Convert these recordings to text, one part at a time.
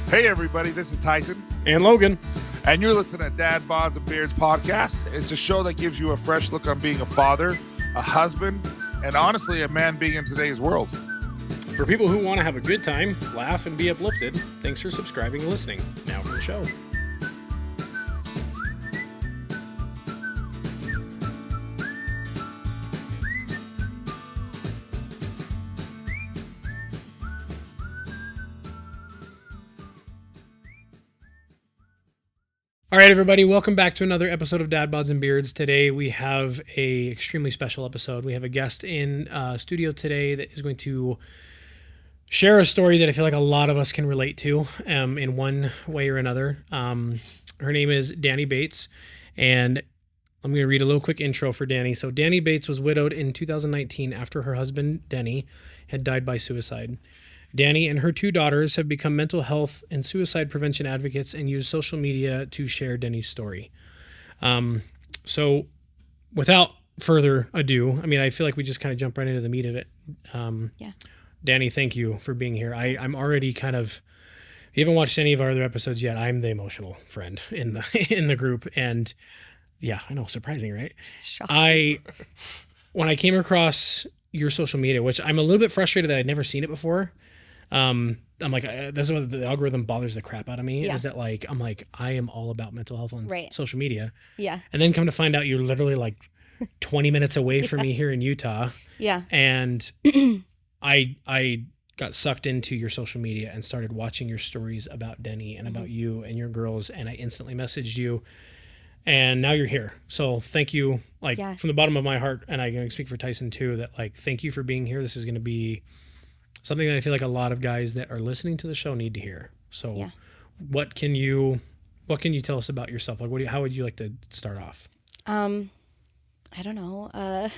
Hey everybody, this is Tyson. And Logan. And you're listening to Dad, Bods, and Beards podcast. It's a show that gives you a fresh look on being a father, a husband, and honestly, a man being in today's world. For people who want to have a good time, laugh, and be uplifted, thanks for subscribing and listening. Now for the show. All right, everybody, welcome back to another episode of Dad, Bods, and Beards. Today we have a extremely special episode. We have a guest in studio today that is going to share a story that I feel like a lot of us can relate to in one way or another. Her name is Dani Bates, and I'm going to read a little quick intro for Dani. So Dani Bates was widowed in 2019 after her husband, Denny, had died by suicide. Dani and her two daughters have become mental health and suicide prevention advocates and use social media to share Denny's story. So without further ado, I mean, I feel like we just kind of jump right into the meat of it. Yeah. Dani, thank you for being here. I'm already kind of, if you haven't watched any of our other episodes yet, I'm the emotional friend in the group. And yeah, I know, surprising, right? Shocking. When I came across your social media, which I'm a little bit frustrated that I'd never seen it before. I'm like, that's what the algorithm bothers the crap out of me, is that I'm like, I am all about mental health on social media. Yeah. And then come to find out you're literally like 20 minutes away from me here in Utah. Yeah. And I got sucked into your social media and started watching your stories about Denny and about you and your girls. And I instantly messaged you, and now you're here. So thank you, from the bottom of my heart. And I can speak for Tyson too, that thank you for being here. This is going to be something that I feel like a lot of guys that are listening to the show need to hear. So what can you tell us about yourself? How would you like to start off? I don't know.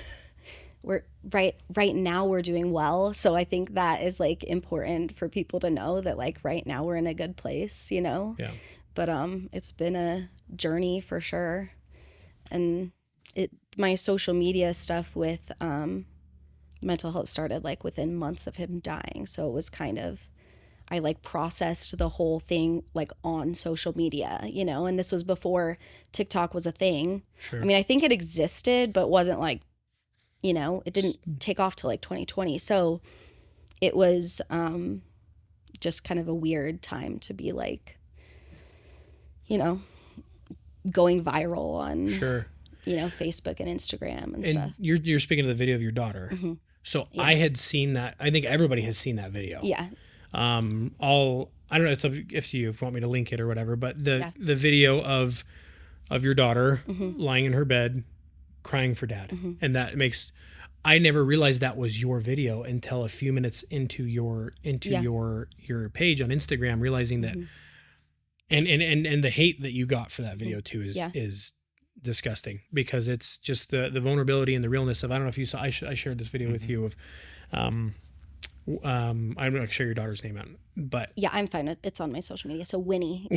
We're right now we're doing well. So I think that is important for people to know that right now we're in a good place, you know? Yeah. But it's been a journey for sure. And my social media stuff with mental health started within months of him dying. So it was kind of, I processed the whole thing on social media, you know, and this was before TikTok was a thing. Sure. I mean, I think it existed, but wasn't it didn't take off till 2020. So it was just kind of a weird time to be going viral on Facebook and Instagram and stuff. You're speaking of the video of your daughter. Mm-hmm. So I had seen that. I think everybody has seen that video. Yeah. I don't know. It's up to you if you want me to link it or whatever. But the video of your daughter lying in her bed, crying for dad, and that makes. I never realized that was your video until a few minutes into your page on Instagram, realizing that, and the hate that you got for that video too is disgusting, because it's just the vulnerability and the realness of, I don't know if you saw, I shared this video with you of, I'm not going to share your daughter's name out, but yeah, I'm fine. It's on my social media. So Winnie,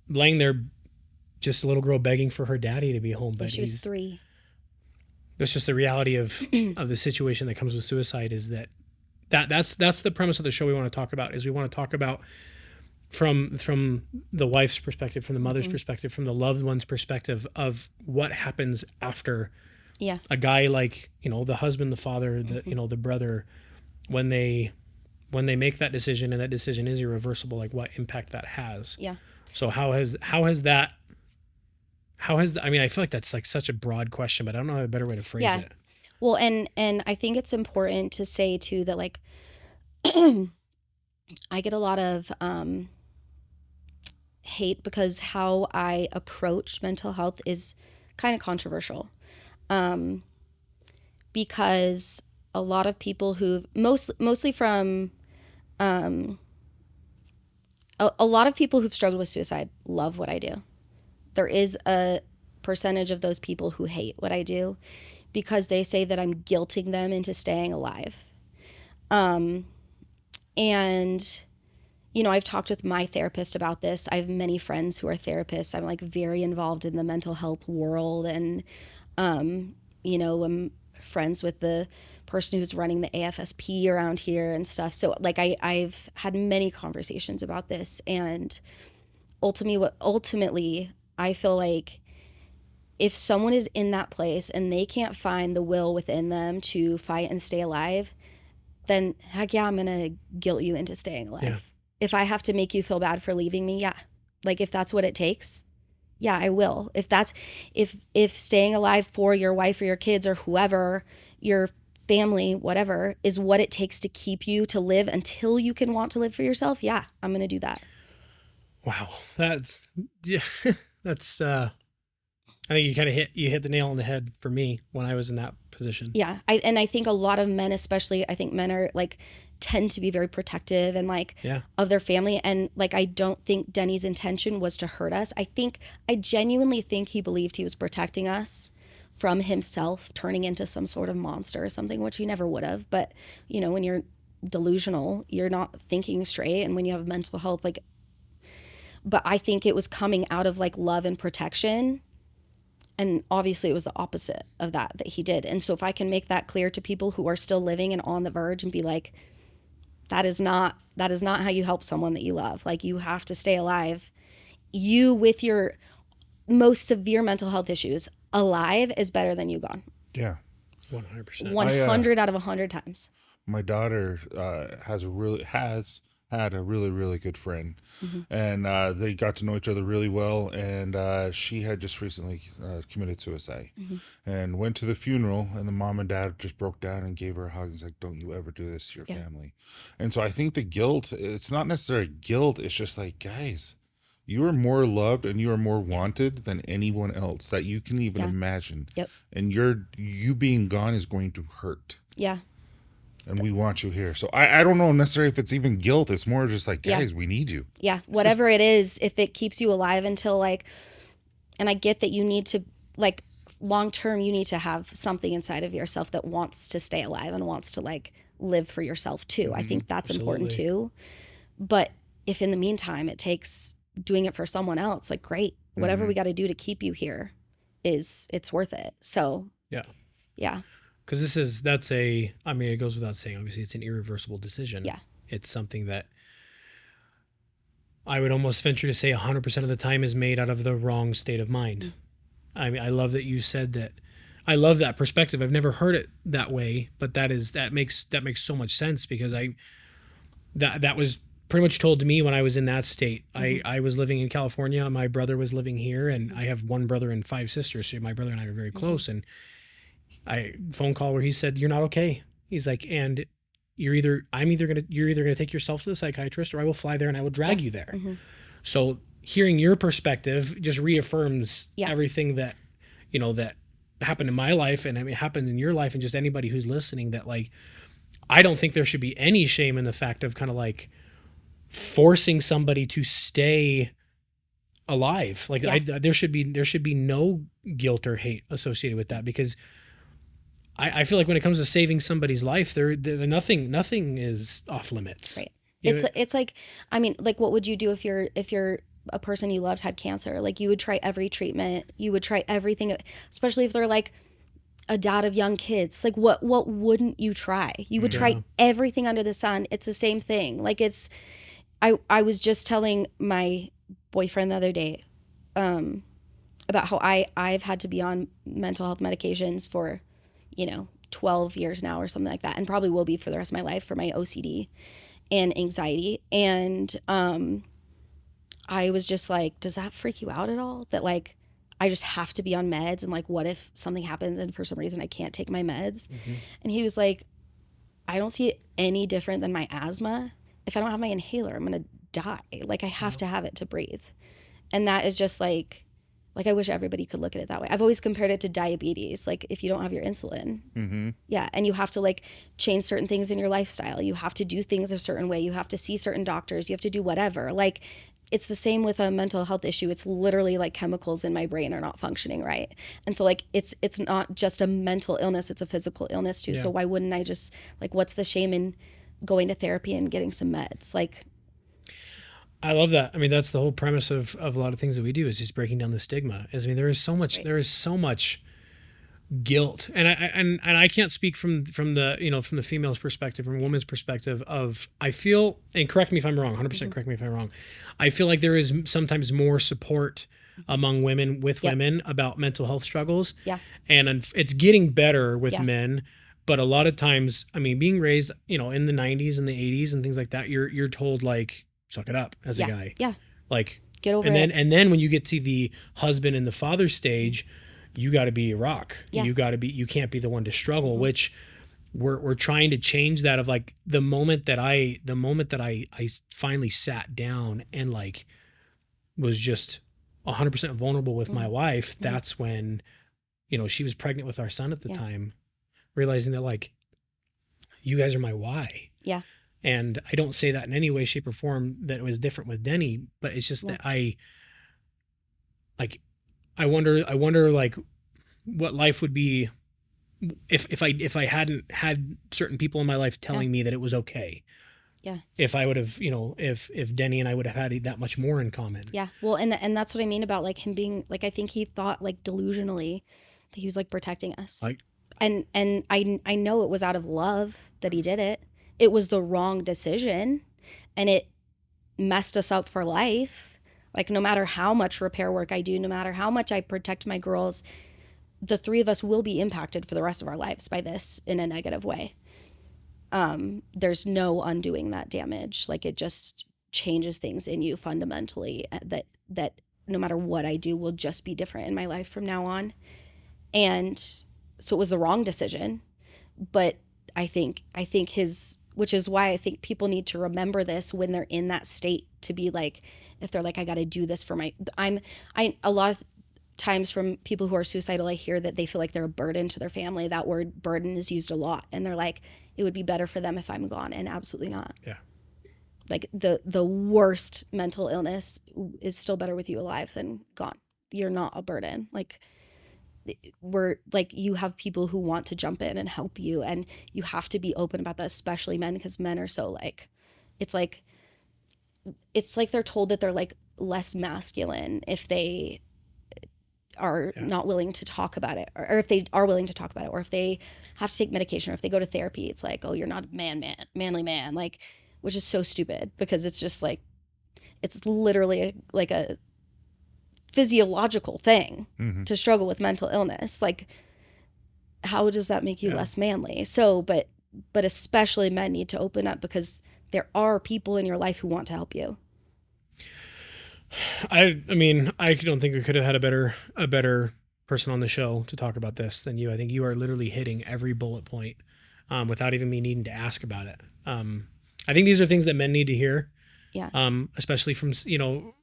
laying there, just a little girl begging for her daddy to be home. But she was 3. That's just the reality of the situation that comes with suicide, is that's the premise of the show we want to talk about, is we want to talk about from the wife's perspective, from the mother's perspective, from the loved one's perspective of what happens after a guy the husband, the father, the brother, when they make that decision, and that decision is irreversible, what impact that has. Yeah. So how has that, I mean, I feel like that's such a broad question, but I don't know a better way to phrase it. Well, and I think it's important to say too that I get a lot of hate because how I approach mental health is kind of controversial. Because a lot of people who've mostly from a lot of people who've struggled with suicide love what I do. There is a percentage of those people who hate what I do because they say that I'm guilting them into staying alive. And I've talked with my therapist about this. I have many friends who are therapists. I'm very involved in the mental health world, and I'm friends with the person who's running the AFSP around here and stuff. So like I've had many conversations about this, and ultimately I feel like if someone is in that place and they can't find the will within them to fight and stay alive, then heck yeah, I'm going to guilt you into staying alive. Yeah. If I have to make you feel bad for leaving me, yeah. Like if that's what it takes, yeah, I will. If staying alive for your wife or your kids or whoever, your family, whatever, is what it takes to keep you to live until you can want to live for yourself, yeah, I'm going to do that. Wow. That's I think you hit the nail on the head for me when I was in that position. Yeah. I think a lot of men, especially, I think men are like tend to be very protective and like of their family. And like, I don't think Denny's intention was to hurt us. I genuinely think he believed he was protecting us from himself turning into some sort of monster or something, which he never would have. But you know, when you're delusional, you're not thinking straight. And when you have mental health, like, but I think it was coming out of like love and protection. And obviously it was the opposite of that he did. And so if I can make that clear to people who are still living and on the verge and be like, that is not how you help someone that you love. Like, you have to stay alive. You with your most severe mental health issues alive is better than you gone. Yeah. 100%. 100 out of 100 times. My daughter has had a really, really good friend, and they got to know each other really well. And she had just recently committed suicide, and went to the funeral. And the mom and dad just broke down and gave her a hug. And was like, "Don't you ever do this to your family." And so I think the guilt, it's not necessarily guilt. It's just like, guys, you are more loved and you are more wanted than anyone else that you can even imagine. Yep. And you being gone is going to hurt. Yeah. And we want you here. So I don't know necessarily if it's even guilt. It's more just like, guys, we need you. Yeah. Whatever it is, if it keeps you alive until like, and I get that you need to, like, long term, you need to have something inside of yourself that wants to stay alive and wants to like live for yourself too. I think that's important too. But if in the meantime it takes doing it for someone else, like, great, whatever we got to do to keep you here it's worth it. So yeah. Because it goes without saying, obviously it's an irreversible decision. Yeah. It's something that I would almost venture to say 100% of the time is made out of the wrong state of mind. I mean, I love that you said that. I love that perspective. I've never heard it that way, but that makes so much sense, because that was pretty much told to me when I was in that state. I was living in California. My brother was living here, and I have one brother and 5 sisters. So my brother and I are very close, and phone call where he said, "You're not okay." He's like, "And you're either gonna take yourself to the psychiatrist, or I will fly there and I will drag you there." So hearing your perspective just reaffirms everything that, you know, that happened in my life, and I mean, happened in your life, and just anybody who's listening, that like, I don't think there should be any shame in the fact of kind of like forcing somebody to stay alive. Like there should be no guilt or hate associated with that, because I feel like when it comes to saving somebody's life, nothing is off limits. Right. It's like, I mean, like, what would you do if you're a person you loved had cancer? Like, you would try every treatment, you would try everything, especially if they're like a dad of young kids. Like, what wouldn't you try? You would try everything under the sun. It's the same thing. Like, I was just telling my boyfriend the other day about how I've had to be on mental health medications for, 12 years now or something like that, and probably will be for the rest of my life for my OCD and anxiety. And I was just like, does that freak you out at all? That like, I just have to be on meds, and like, what if something happens and for some reason I can't take my meds? And he was like, I don't see it any different than my asthma. If I don't have my inhaler, I'm going to die. Like, I have to have it to breathe. And that is just like, I wish everybody could look at it that way. I've always compared it to diabetes. Like, if you don't have your insulin, and you have to like change certain things in your lifestyle. You have to do things a certain way. You have to see certain doctors. You have to do whatever. Like, it's the same with a mental health issue. It's literally like chemicals in my brain are not functioning right. And so like, it's not just a mental illness, it's a physical illness too. So why wouldn't I just, like, what's the shame in going to therapy and getting some meds? Like, I love that. I mean, that's the whole premise of a lot of things that we do, is just breaking down the stigma. I mean, there is so much guilt, and I can't speak from the, you know, from the female's perspective, from a woman's perspective of, I feel, and correct me if I'm wrong, 100% correct me if I'm wrong, I feel like there is sometimes more support among women with women about mental health struggles. Yeah. And it's getting better with Yeah. men, but a lot of times, I mean, being raised, you know, in the 90s and the 80s and things like that, you're told like, suck it up as a guy. Yeah. Like, Get over and it. then when you get to the husband and the father stage, you got to be a rock. Yeah. You can't be the one to struggle, which we're trying to change that of like the moment that I finally sat down and like was just 100% vulnerable with my wife. That's when, you know, she was pregnant with our son at the time, realizing that like, you guys are my why. Yeah. And I don't say that in any way, shape, or form that it was different with Denny, but it's just that I wonder like what life would be if I hadn't had certain people in my life telling me that it was okay. Yeah. If I would have, you know, if Denny and I would have had that much more in common. Yeah. Well, and that's what I mean about like him being like, I think he thought like delusionally that he was like protecting us. Like, and I know it was out of love that he did it. It was the wrong decision, and it messed us up for life. Like, no matter how much repair work I do, no matter how much I protect my girls, the three of us will be impacted for the rest of our lives by this in a negative way. There's no undoing that damage. Like, it just changes things in you fundamentally, that no matter what I do will just be different in my life from now on. And so it was the wrong decision, but I think which is why I think people need to remember this when they're in that state, to be like, if they're like, I got to do this for a lot of times from people who are suicidal, I hear that they feel like they're a burden to their family. That word burden is used a lot. And they're like, it would be better for them if I'm gone. And absolutely not. Yeah. Like the worst mental illness is still better with you alive than gone. You're not a burden. Like, we're like, you have people who want to jump in and help you, and you have to be open about that, especially men, because men are so like, it's like they're told that they're like less masculine if they are not willing to talk about it, or if they are willing to talk about it, or if they have to take medication, or if they go to therapy. It's like, oh, you're not a manly man, like, which is so stupid, because it's just like, it's literally like a physiological thing to struggle with mental illness. Like, how does that make you less manly? So, but especially men need to open up, because there are people in your life who want to help you. I mean, I don't think we could have had a better person on the show to talk about this than you. I think you are literally hitting every bullet point without even me needing to ask about it. I think these are things that men need to hear. Yeah. Especially from, you know,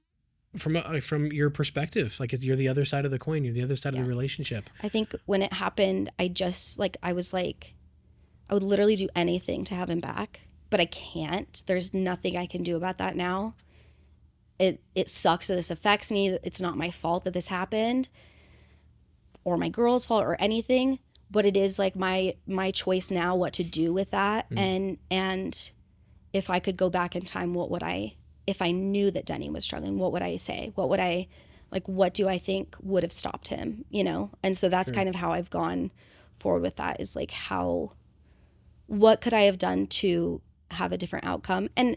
from your perspective. Like, you're the other side of the coin. You're the other side of the relationship. I think when it happened, I was like, I would literally do anything to have him back, but I can't. There's nothing I can do about that now. It sucks that this affects me. It's not my fault that this happened, or my girl's fault, or anything, but it is like my choice now what to do with that. And if I could go back in time, if I knew that Denny was struggling, what would I say? What do I think would have stopped him, you know? And so that's kind of how I've gone forward with that, is like, what could I have done to have a different outcome? And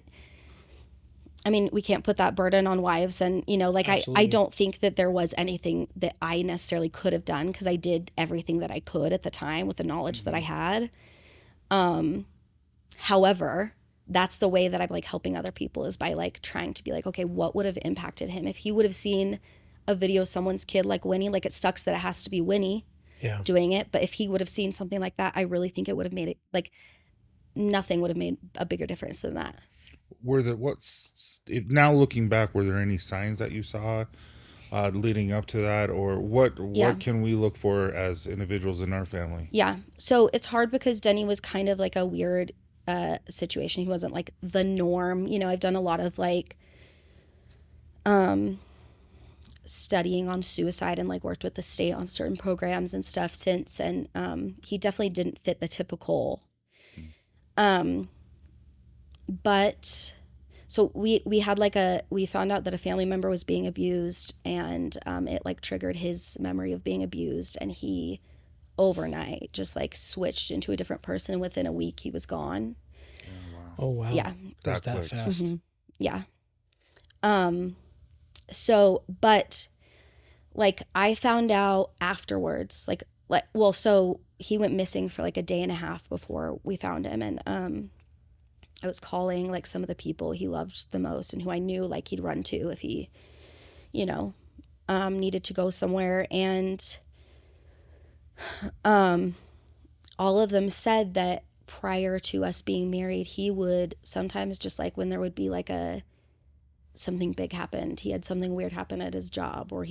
I mean, we can't put that burden on wives, and, you know, like, I don't think that there was anything that I necessarily could have done, because I did everything that I could at the time with the knowledge that I had. However, that's the way that I'm like helping other people, is by like trying to be like, okay, what would have impacted him if he would have seen a video of someone's kid like Winnie? Like, it sucks that it has to be Winnie doing it, but if he would have seen something like that, I really think it would have made it, like, nothing would have made a bigger difference than that. Now looking back, were there any signs that you saw leading up to that, or what can we look for as individuals in our family? Yeah. So it's hard, because Denny was kind of like a weird situation. He wasn't like the norm. You know, I've done a lot of like studying on suicide, and like worked with the state on certain programs and stuff since, and he definitely didn't fit the typical but so we had like we found out that a family member was being abused, and it like triggered his memory of being abused, and he overnight just like switched into a different person. Within a week he was gone. Oh wow. Yeah. It was that quick. fast. Yeah. So, but like I found out afterwards, well, so he went missing for like a day and a half before we found him. And, I was calling like some of the people he loved the most and who I knew like he'd run to if he, you know, needed to go somewhere. And, all of them said that prior to us being married, he would sometimes just like when there would be like something big happened, he had something weird happen at his job, or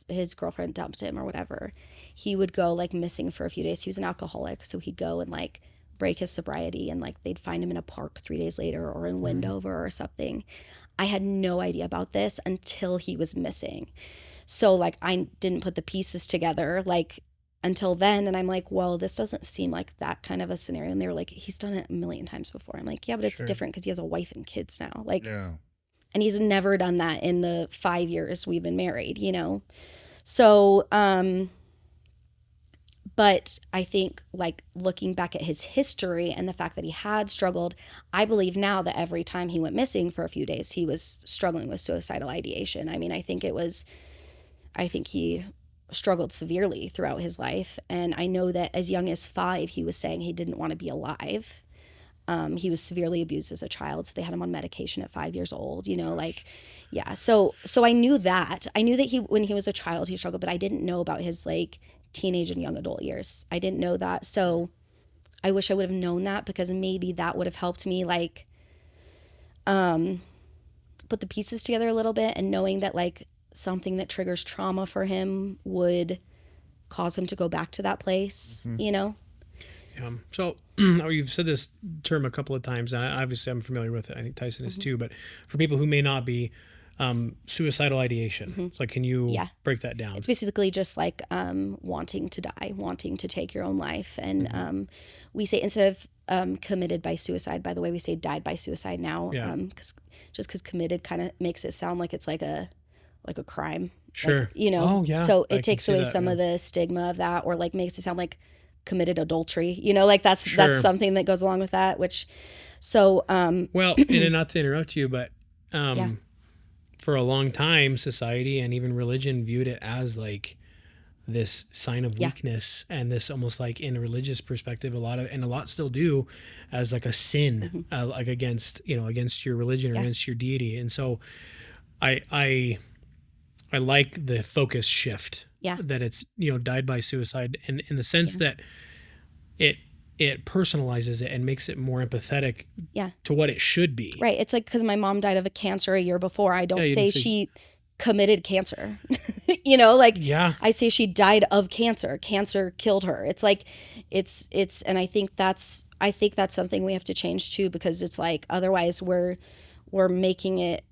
his girlfriend dumped him or whatever, he would go like missing for a few days. He was an alcoholic, so he'd go and like break his sobriety, and like they'd find him in a park 3 days later or in Wendover or something. I had no idea about this until he was missing. So like I didn't put the pieces together like until then, and I'm like, well, this doesn't seem like that kind of a scenario. And they were like, he's done it a million times before. I'm like, yeah, but it's different because he has a wife and kids now. Like, and he's never done that in the 5 years we've been married, you know? So, but I think like looking back at his history and the fact that he had struggled, I believe now that every time he went missing for a few days, he was struggling with suicidal ideation. I mean, I think he struggled severely throughout his life. And I know that as young as 5, he was saying he didn't want to be alive. He was severely abused as a child, so they had him on medication at 5 years old, you know, like, yeah. So I knew that. I knew that when he was a child, he struggled, but I didn't know about his like teenage and young adult years. I didn't know that. So I wish I would have known that, because maybe that would have helped me like, put the pieces together a little bit, and knowing that like something that triggers trauma for him would cause him to go back to that place, you know? So you've said this term a couple of times, and obviously I'm familiar with it. I think Tyson is too, but for people who may not be, suicidal ideation. So like, can you break that down? It's basically just like wanting to die, wanting to take your own life. And we say, instead of committed by suicide, by the way, we say died by suicide now, because committed kind of makes it sound like it's like a crime. Sure. Like, you know, oh, yeah. So it takes away some of the stigma of that, or like makes it sound like committed adultery, you know, like that's something that goes along with that, which, so, well, and not to interrupt you, but, for a long time, society and even religion viewed it as like this sign of weakness, and this almost like in a religious perspective, a lot still do, as like a sin, like against your religion or against your deity. And so I like the focus shift, that it's, died by suicide, and in the sense that it personalizes it and makes it more empathetic to what it should be. Right. It's like, because my mom died of a cancer a year before, I don't say she committed cancer, you know, like I say she died of cancer. Cancer killed her. It's like, it's, and I think that's something we have to change too, because it's like, otherwise we're making it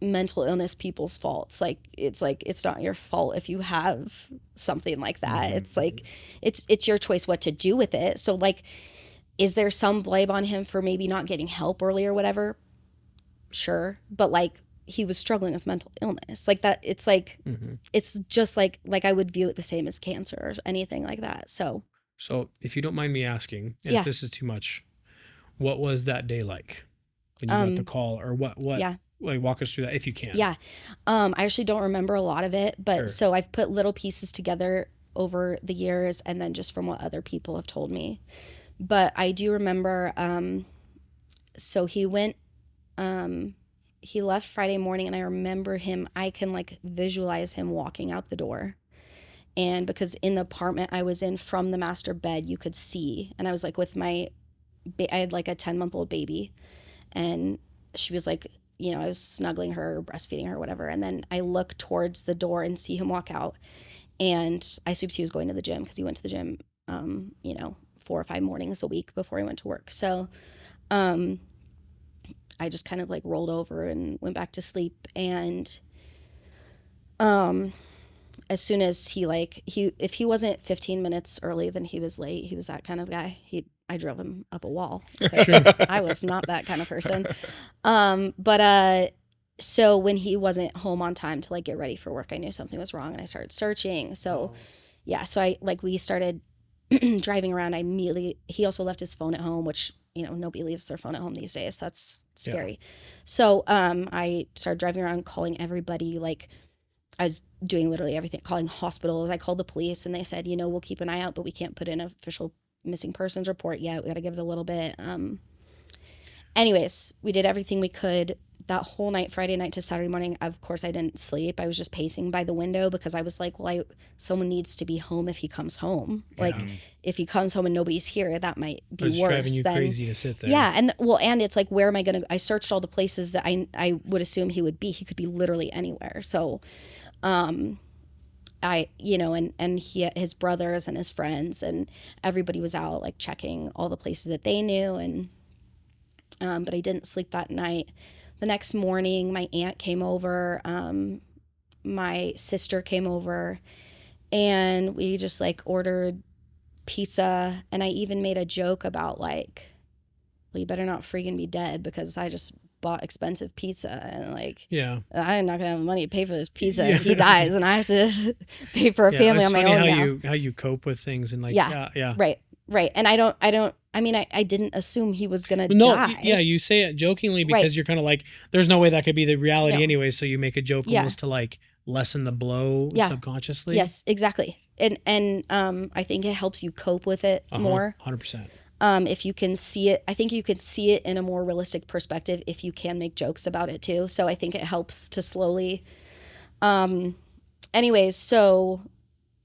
mental illness people's faults. It's not your fault if you have something like that. It's like, it's your choice what to do with it. So like, is there some blame on him for maybe not getting help early or whatever? Sure. But like, he was struggling with mental illness like that. It's like, it's just like I would view it the same as cancer or anything like that. So if you don't mind me asking, and if this is too much, what was that day like when you got the call, or what? Like, walk us through that if you can. Yeah. I actually don't remember a lot of it, but so I've put little pieces together over the years, and then just from what other people have told me. But I do remember, so he went, he left Friday morning, and I remember I can like visualize him walking out the door. And because in the apartment I was in, from the master bed, you could see, and I was like with I had like a 10-month-old baby, and she was like, I was snuggling her, breastfeeding her, whatever. And then I look towards the door and see him walk out. And I assumed he was going to the gym, because he went to the gym, 4 or 5 mornings a week before he went to work. So I just kind of like rolled over and went back to sleep. And as soon as if he wasn't 15 minutes early, then he was late. He was that kind of guy. I drove him up a wall. I was not that kind of person. So when he wasn't home on time to like get ready for work, I knew something was wrong, and I started searching. So so we started driving around, he also left his phone at home, which, nobody leaves their phone at home these days. That's scary. Yeah. So I started driving around calling everybody. Like, I was doing literally everything, calling hospitals. I called the police and they said, we'll keep an eye out, but we can't put in an official missing persons report yet. We got to give it a little bit. Anyways, we did everything we could. That whole night, Friday night to Saturday morning, of course, I didn't sleep. I was just pacing by the window because I was like, well, someone needs to be home if he comes home. Yeah. Like, if he comes home and nobody's here, that might be worse. It's driving you crazy to sit there. Yeah, and it's like, where am I going to... I searched all the places that I would assume he would be. He could be literally anywhere. So, and his brothers and his friends and everybody was out, like, checking all the places that they knew. And but I didn't sleep that night. The next morning, my aunt came over, my sister came over, and we just, like, ordered pizza. And I even made a joke about, like, well, you better not freaking be dead because I just bought expensive pizza. And, like, yeah, I'm not going to have money to pay for this pizza if he dies, and I have to pay for a family on my own now. How you cope with things and, like, yeah. Right. And I didn't assume he was going to die. Yeah, you say it jokingly because you're kind of like, there's no way that could be the reality anyway, so you make a joke almost to, like, lessen the blow subconsciously. Yes, exactly. And I think it helps you cope with it more. 100%. If you can see it, I think you could see it in a more realistic perspective if you can make jokes about it too. So I think it helps to slowly... anyways, so...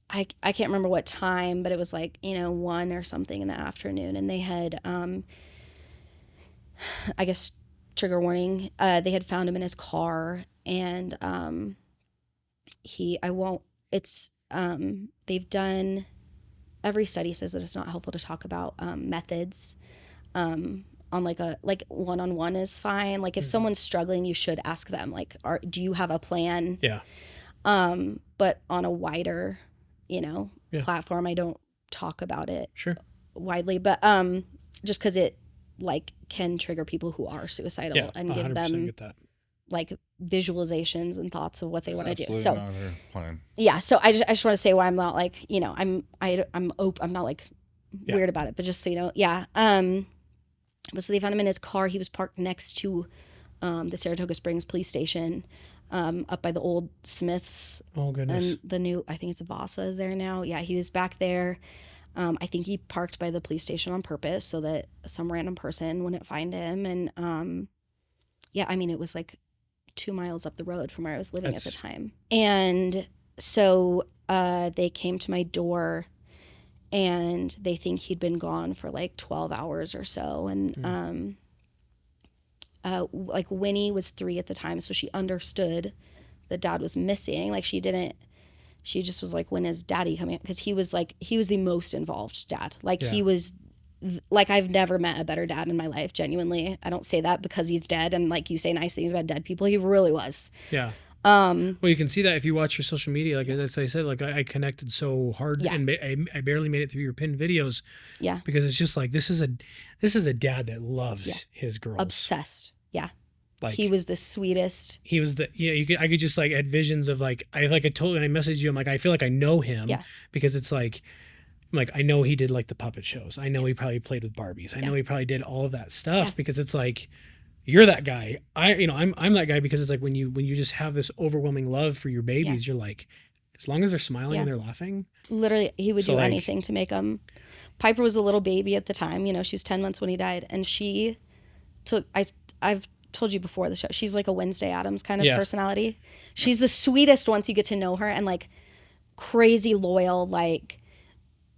I can't remember what time, but it was like, 1 or something in the afternoon. And they had, I guess, trigger warning, they had found him in his car. And they've done, every study says that it's not helpful to talk about methods on like one-on-one is fine. Like, if someone's struggling, you should ask them, like, do you have a plan? Yeah. But on a wider... platform, I don't talk about it widely, but just because it, like, can trigger people who are suicidal and give them like visualizations and thoughts of what they want to do. So not her plan. Yeah, so I just want to say why I'm not, like, I'm open, I'm not, like, weird about it, but just so you know, but so they found him in his car. He was parked next to the Saratoga Springs police station. Up by the old Smiths. Oh, goodness. And the new, I think it's Vasa is there now. Yeah, he was back there. I think he parked by the police station on purpose so that some random person wouldn't find him. And it was like 2 miles up the road from where I was living at the time. And so they came to my door and they think he'd been gone for like 12 hours or so. And like, Winnie was 3 at the time, so she understood that Dad was missing. Like, she just was like, when is Daddy coming? Because he was the most involved dad. Like, he was, like, I've never met a better dad in my life, genuinely. I don't say that because he's dead and, like, you say nice things about dead people. He really was. Yeah. Well, you can see that if you watch your social media. Like, as I said, like, I connected so hard and I barely made it through your pinned videos. Yeah. Because it's just like, this is a dad that loves his girls. Obsessed. Yeah. Like, he was the sweetest. He was I could just, like, had visions of, like, I messaged you, I'm like, I feel like I know him because it's like, I know he did, like, the puppet shows. I know he probably played with Barbies. I know he probably did all of that stuff because it's like, you're that guy. I'm that guy because it's like when you just have this overwhelming love for your babies, you're like, as long as they're smiling and they're laughing. Literally, he would do anything to make them. Piper was a little baby at the time. She was 10 months when he died, and she took. I've told you before the show, she's like a Wednesday Addams kind of personality. She's the sweetest once you get to know her, and, like, crazy loyal. Like,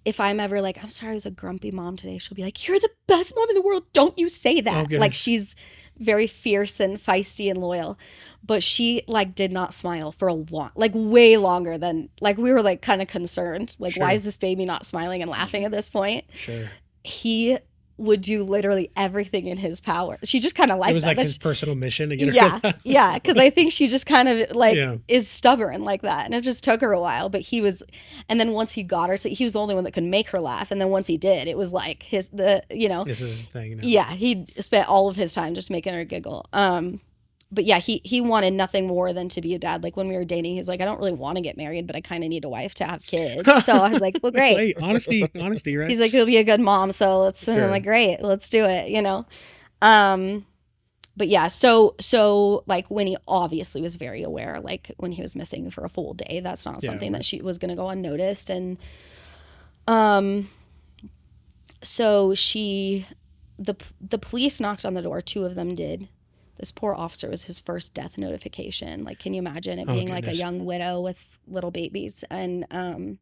if I'm ever like, I'm sorry I was a grumpy mom today, she'll be like, you're the best mom in the world, don't you say that. Like, she's very fierce and feisty and loyal, but she, like, did not smile for a long, like, way longer than, like, we were, like, kind of concerned, like, why is this baby not smiling and laughing at this point? He would do literally everything in his power. She just kind of liked that. It was like his personal mission to get her. Yeah, because I think she just kind of, like, is stubborn like that. And it just took her a while. But he was, and then once he got her, so he was the only one that could make her laugh. And then once he did, it was like this is his thing. Yeah, he spent all of his time just making her giggle. but yeah, he wanted nothing more than to be a dad. Like when we were dating, he was like, I don't really want to get married, but I kind of need a wife to have kids. So I was like, well, great. Wait, honesty, right? He's like, you'll be a good mom. So let's, and I'm like, great, let's do it, you know? But yeah, so like when he obviously was very aware, like when he was missing for a full day, that's not something that she was going to go unnoticed. And, so the police knocked on the door. 2 of them did. This poor officer was his first death notification. Like, can you imagine it being like a young widow with little babies? And,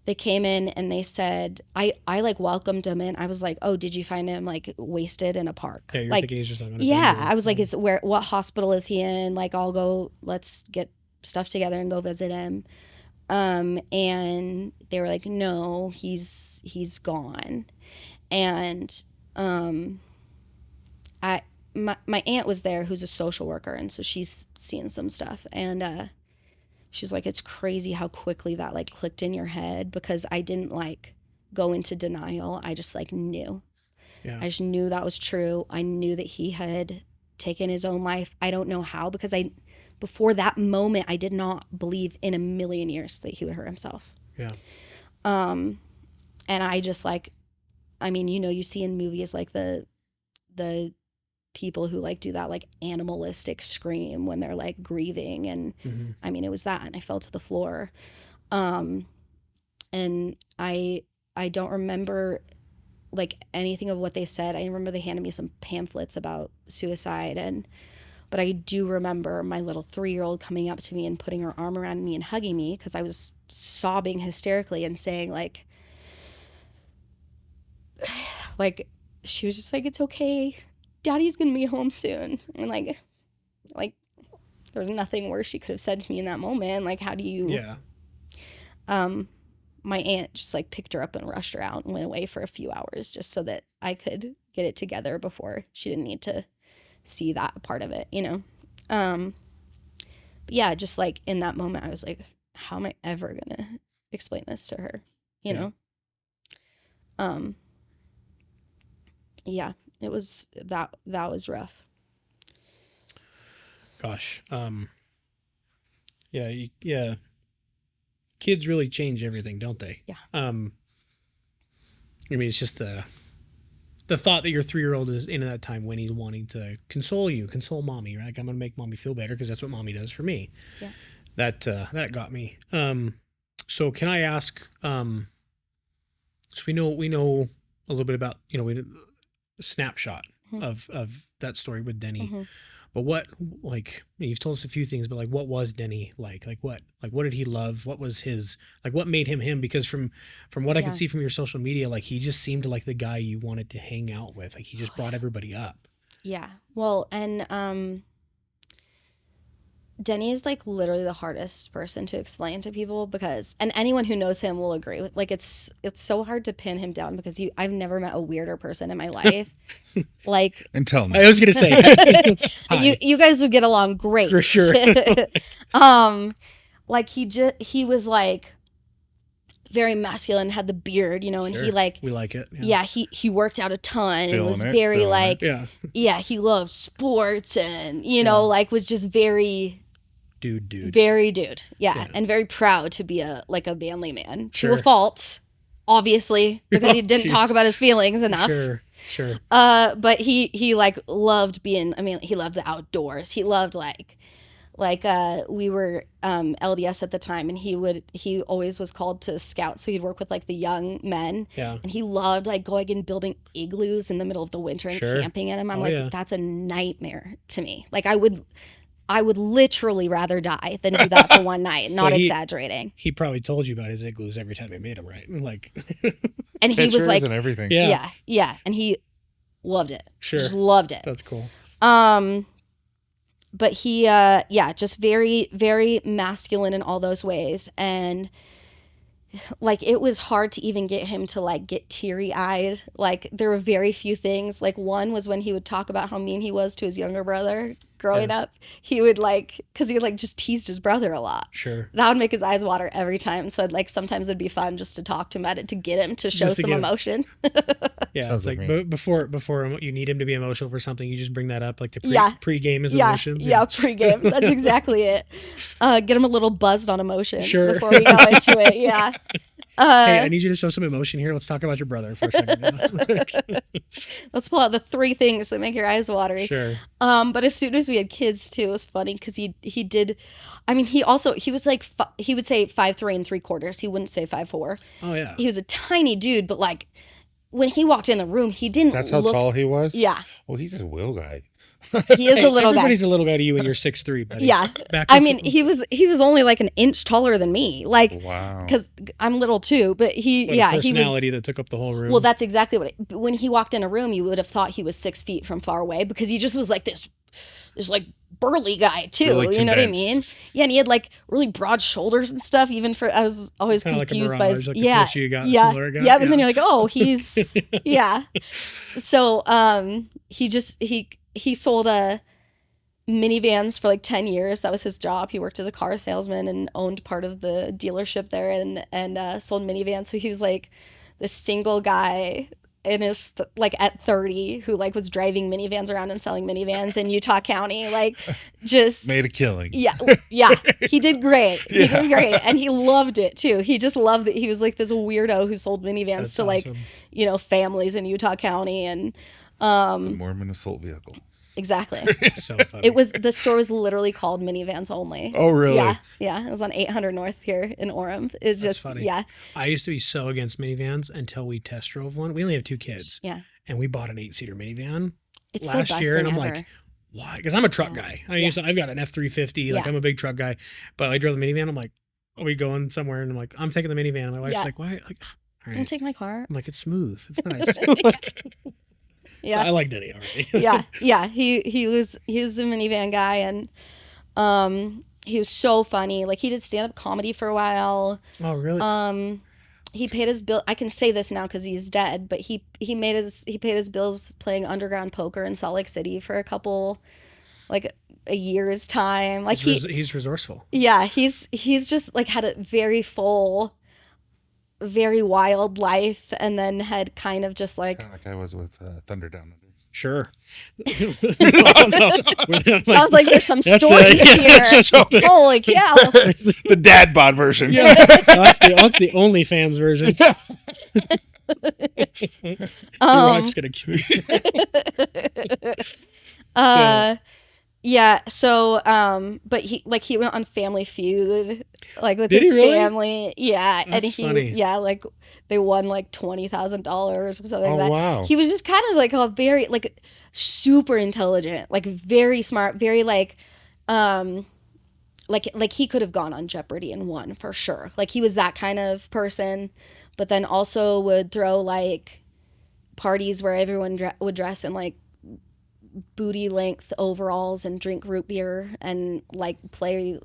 they came in and they said, I like welcomed him in. I was like, oh, did you find him like wasted in a park? Yeah, you're like, thinking he's just not gonna yeah. I was like, what hospital is he in? Like, I'll go, let's get stuff together and go visit him. And they were like, no, he's gone. And, my aunt was there, who's a social worker. And so she's seen some stuff. And, she was like, it's crazy how quickly that like clicked in your head, because I didn't like go into denial. I just like knew. Yeah. I just knew that was true. I knew that he had taken his own life. I don't know how, because before that moment, I did not believe in a million years that he would hurt himself. Yeah. And I just like, I mean, you know, you see in movies like the people who like do that like animalistic scream when they're like grieving, and I mean, it was that, and I fell to the floor. And I don't remember like anything of what they said. I remember they handed me some pamphlets about suicide, but I do remember my little 3-year-old coming up to me and putting her arm around me and hugging me, because I was sobbing hysterically and saying like she was just like, it's okay, Daddy's gonna be home soon. And like there's nothing worse she could have said to me in that moment. Like, how do you? Yeah. My aunt just like picked her up and rushed her out and went away for a few hours just so that I could get it together before she didn't need to see that part of it, you know. But yeah, just like in that moment, I was like, how am I ever gonna explain this to her, you know? Yeah. It was that was rough. Gosh. Yeah. Kids really change everything, don't they? Yeah. I mean, it's just the thought that your 3-year-old is in at that time when he's wanting to console mommy, right? Like, I'm going to make mommy feel better because that's what mommy does for me. Yeah. That got me. So can I ask, so we know a little bit about, you know, snapshot of that story with Denny, but what, like, you've told us a few things, but like, what was Denny like what did he love? What was his, like, what made him? Because from what I could see from your social media, like, he just seemed like the guy you wanted to hang out with. Like, he just brought everybody up. Yeah. Well, and Denny is like literally the hardest person to explain to people, because, and anyone who knows him will agree with, like, it's so hard to pin him down, because I've never met a weirder person in my life. Like, and tell me, I was gonna say, you guys would get along great for sure. Like he was like very masculine, had the beard, you know, and he like, we like it. Yeah, he worked out a ton and was Feeling very it. like, Yeah. He loved sports, and you know, like, was just very dude. Very dude. Yeah. And very proud to be a manly man. Sure. To a fault, obviously, because he didn't talk about his feelings enough. Sure. But he like loved being, I mean, he loved the outdoors. He loved like we were LDS at the time, and he always was called to scout, so he'd work with like the young men. Yeah. And he loved like going and building igloos in the middle of the winter and camping in them. I'm that's a nightmare to me. Like, I would literally rather die than do that for one night. Not exaggerating. He probably told you about his igloos every time he made them, right? Like, and he was like, and everything. Yeah. And he loved it. Sure. Just loved it. That's cool. But he, just very, very masculine in all those ways. And like, it was hard to even get him to like get teary eyed. Like, there were very few things. Like, one was when he would talk about how mean he was to his younger brother, growing up, he would like, because he like just teased his brother a lot. Sure. That would make his eyes water every time. So like sometimes it'd be fun just to talk to him about it, to get him to show some emotion. Yeah, Sounds it's like like before you need him to be emotional for something, you just bring that up like to pre-game his Yeah, emotions. yeah, pre-game. That's exactly it. Get him a little buzzed on emotions Sure. before we go into it. Yeah. Hey, I need you to show some emotion here. Let's talk about your brother for a second. Let's pull out the 3 things that make your eyes watery. Sure. But as soon as we had kids too, it was funny because he did. I mean, he was like he would say 5'3 3/4. He wouldn't say 5'4. Oh yeah. He was a tiny dude, but like when he walked in the room, he didn't. That's how tall he was? Yeah. Well, he's a little guy. He is a little guy. Everybody's a little guy to you, and you're 6'3", buddy. Yeah. I mean, he was only like an inch taller than me. Like, wow. Because I'm little too, but he personality he was. that took up the whole room. Well, that's exactly what. When he walked in a room, you would have thought he was 6 feet from far away because he just was like this like burly guy too. Really you know what I condensed. mean? Yeah, and he had like really broad shoulders and stuff. Even for I was always Kinda confused like a by mirage, his like the yeah closer you got, the yeah smaller it got. yeah. But Yeah. then you're like, oh, he's yeah. So he sold minivans for like 10 years. That was his job. He worked as a car salesman and owned part of the dealership there and sold minivans. So he was like this single guy in his like at 30 who like was driving minivans around and selling minivans in Utah County, like just Made a killing. yeah he did great. He did great, and he loved it too. He just loved it. He was like this weirdo who sold minivans That's to awesome. like families in Utah County. And The Mormon assault vehicle. exactly. So funny. The store was literally called Minivans Only. Oh, really? Yeah. It was on 800 North here in Orem. It's That's just funny. yeah. I used to be so against minivans until we test drove one. We only have 2 kids. Yeah. And we bought an 8-seater minivan It's last the best year, thing and I'm ever. like, why? Because I'm a truck guy. I've got an F-350. Like Yeah. I'm a big truck guy. But I drove the minivan. I'm like, are we going somewhere? And I'm like, I'm taking the minivan. And my wife's Yeah. like, why? Like, all Don't right. take my car. I'm like, it's smooth. It's nice. Like, Yeah. I like Denny already. yeah. He was a minivan guy, and he was so funny. Like he did stand up comedy for a while. Oh, really? He paid his bill. I can say this now because he's dead, but he paid his bills playing underground poker in Salt Lake City for a year's time. Like he's resourceful. yeah, he's just like had a very full, very wild life, and then had kind of just like Kind of like I was with Thunder Down Under. Sure. sounds like there's some That's stories here. Holy cow! The dad bod version. Yeah, that's the OnlyFans version. Your wife's gonna kill you. Yeah, so but he went on Family Feud like with Did his he really? family. Yeah, and That's funny. like they won like $20,000 or something like Oh, that. wow. He was just kind of like a very like super intelligent, like very smart, very like he could have gone on Jeopardy and won for sure. Like he was that kind of person, but then also would throw like parties where everyone would dress in like booty length overalls and drink root beer and like play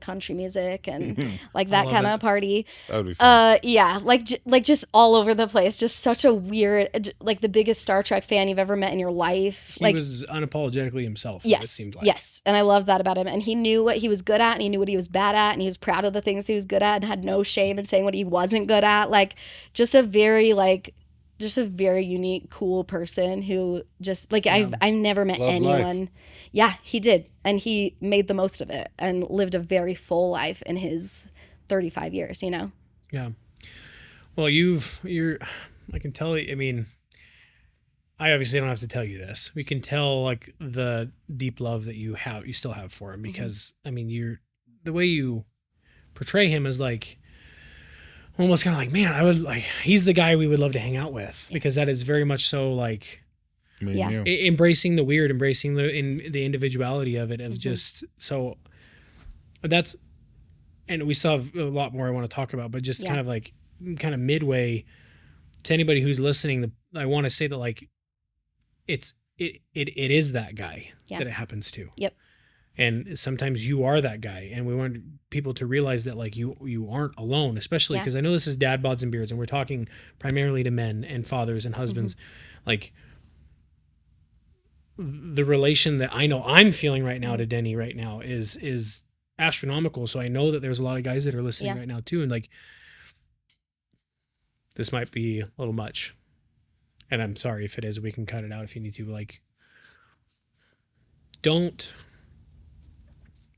country music and like that love kind it. of party. That would be fun. Yeah, like just all over the place. Just such a weird, like the biggest Star Trek fan you've ever met in your life. He Like was unapologetically himself. It yes, seemed like. yes, and I love that about him. And he knew what he was good at, and he knew what he was bad at, and he was proud of the things he was good at, and had no shame in saying what he wasn't good at. Like just a very unique, cool person who just like I've never met Loved anyone. life. Yeah, he did, and he made the most of it and lived a very full life in his 35 years. You know. Yeah. Well, I can tell. I mean, I obviously don't have to tell you this. We can tell like the deep love that you still have for him because I mean, the way you portray him is like almost kind of like, man, I would like, he's the guy we would love to hang out with because that is very much so like Me and Yeah. you. embracing the weird, embracing the individuality of it, of just so that's, and we still have a lot more I want to talk about, but just Yeah. kind of midway to anybody who's listening, I want to say that like it is that guy Yeah. that it happens to. Yep. And sometimes you are that guy, and we want people to realize that like you aren't alone, especially Yeah. because I know this is Dad Bods and Beards, and we're talking primarily to men and fathers and husbands. Like the relation that I know I'm feeling right now to Denny right now is astronomical. So I know that there's a lot of guys that are listening right now too. And like, this might be a little much. And I'm sorry if it is, we can cut it out if you need to. Like, don't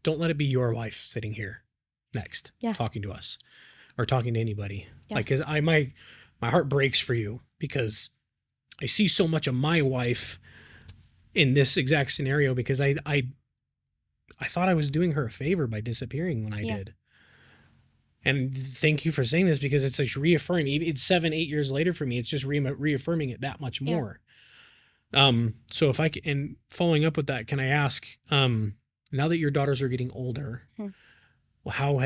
let it be your wife sitting here next, talking to us or talking to anybody. Like, cause my heart breaks for you because I see so much of my wife in this exact scenario, because I thought I was doing her a favor by disappearing when I did. And thank you for saying this, because it's like reaffirming. It's 7-8 years later for me. It's just reaffirming it that much more. So if I can, and following up with that, can I ask, now that your daughters are getting older, well, how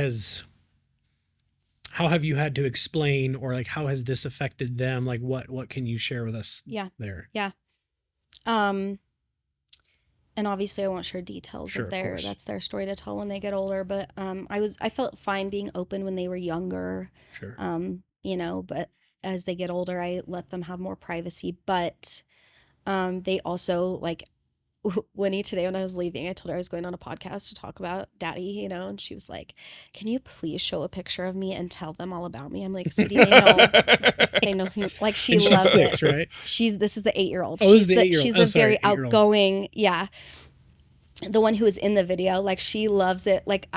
have you had to explain, or like, how has this affected them? Like, what can you share with us there? Yeah. And obviously I won't share details of that's their story to tell when they get older. But I felt fine being open when they were younger. You know, but as they get older, I let them have more privacy. But they also, like, Winnie today when I was leaving, I told her I was going on a podcast to talk about Daddy, you know, and she was like, "Can you please show a picture of me and tell them all about me?" I'm like, "Sweetie, they know who." Like, she loves 6, it. Right? This is the 8-year-old. Oh, she's the very outgoing, the one who is in the video. Like, she loves it. Like,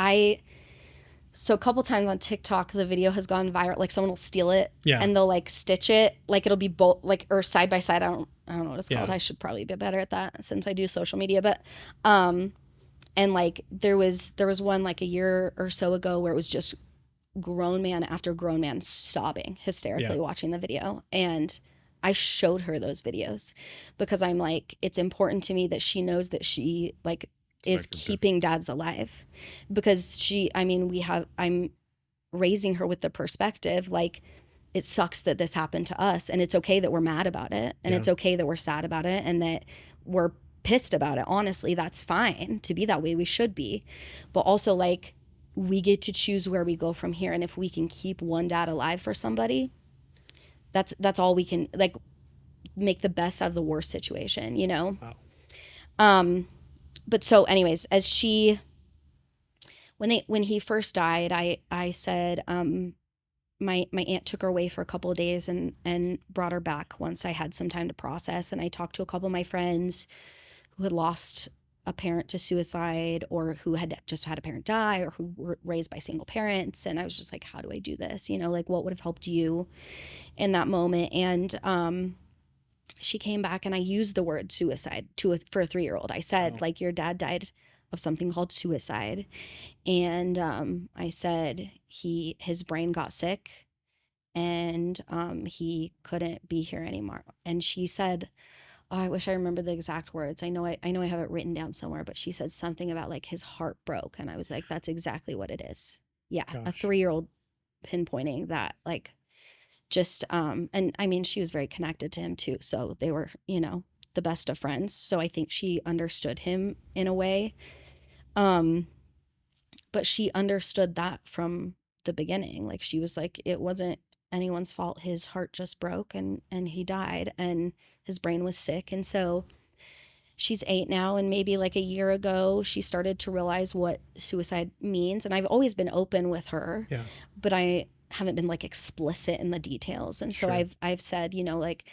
so a couple times on TikTok, the video has gone viral. Like, someone will steal it and they'll like stitch it. Like, it'll be both, like, or side by side. I don't know what it's called. I should probably be better at that since I do social media. But, and like, there was one like a year or so ago where it was just grown man after grown man sobbing hysterically watching the video. And I showed her those videos because I'm like, it's important to me that she knows that she like is keeping dads alive, because I'm raising her with the perspective, like, it sucks that this happened to us, and it's okay that we're mad about it, and it's okay that we're sad about it, and that we're pissed about it. Honestly, that's fine to be that way. We should be. But also, like, we get to choose where we go from here. And if we can keep one dad alive for somebody, that's all we can, like, make the best out of the worst situation, you know? Wow. But so anyways, when he first died, I said, my aunt took her away for a couple of days and brought her back once I had some time to process. And I talked to a couple of my friends who had lost a parent to suicide, or who had just had a parent die, or who were raised by single parents. And I was just like, how do I do this? You know, like, what would have helped you in that moment? And she came back, and I used the word suicide for a 3-year-old. I said, like, your dad died of something called suicide. And I said his brain got sick, and he couldn't be here anymore. And she said, oh, I wish I remember the exact words. I know I have it written down somewhere, but she said something about, like, his heart broke. And I was like, that's exactly what it is. Yeah. Gosh. A 3-year-old pinpointing that, like, just and I mean, she was very connected to him too, so they were, you know, the best of friends. So I think she understood him in a way, but she understood that from the beginning. Like, she was like, it wasn't anyone's fault. His heart just broke, and he died, and his brain was sick. And so she's 8 now, and maybe like a year ago she started to realize what suicide means. And I've always been open with her, but I haven't been, like, explicit in the details. And so I've said, you know, like,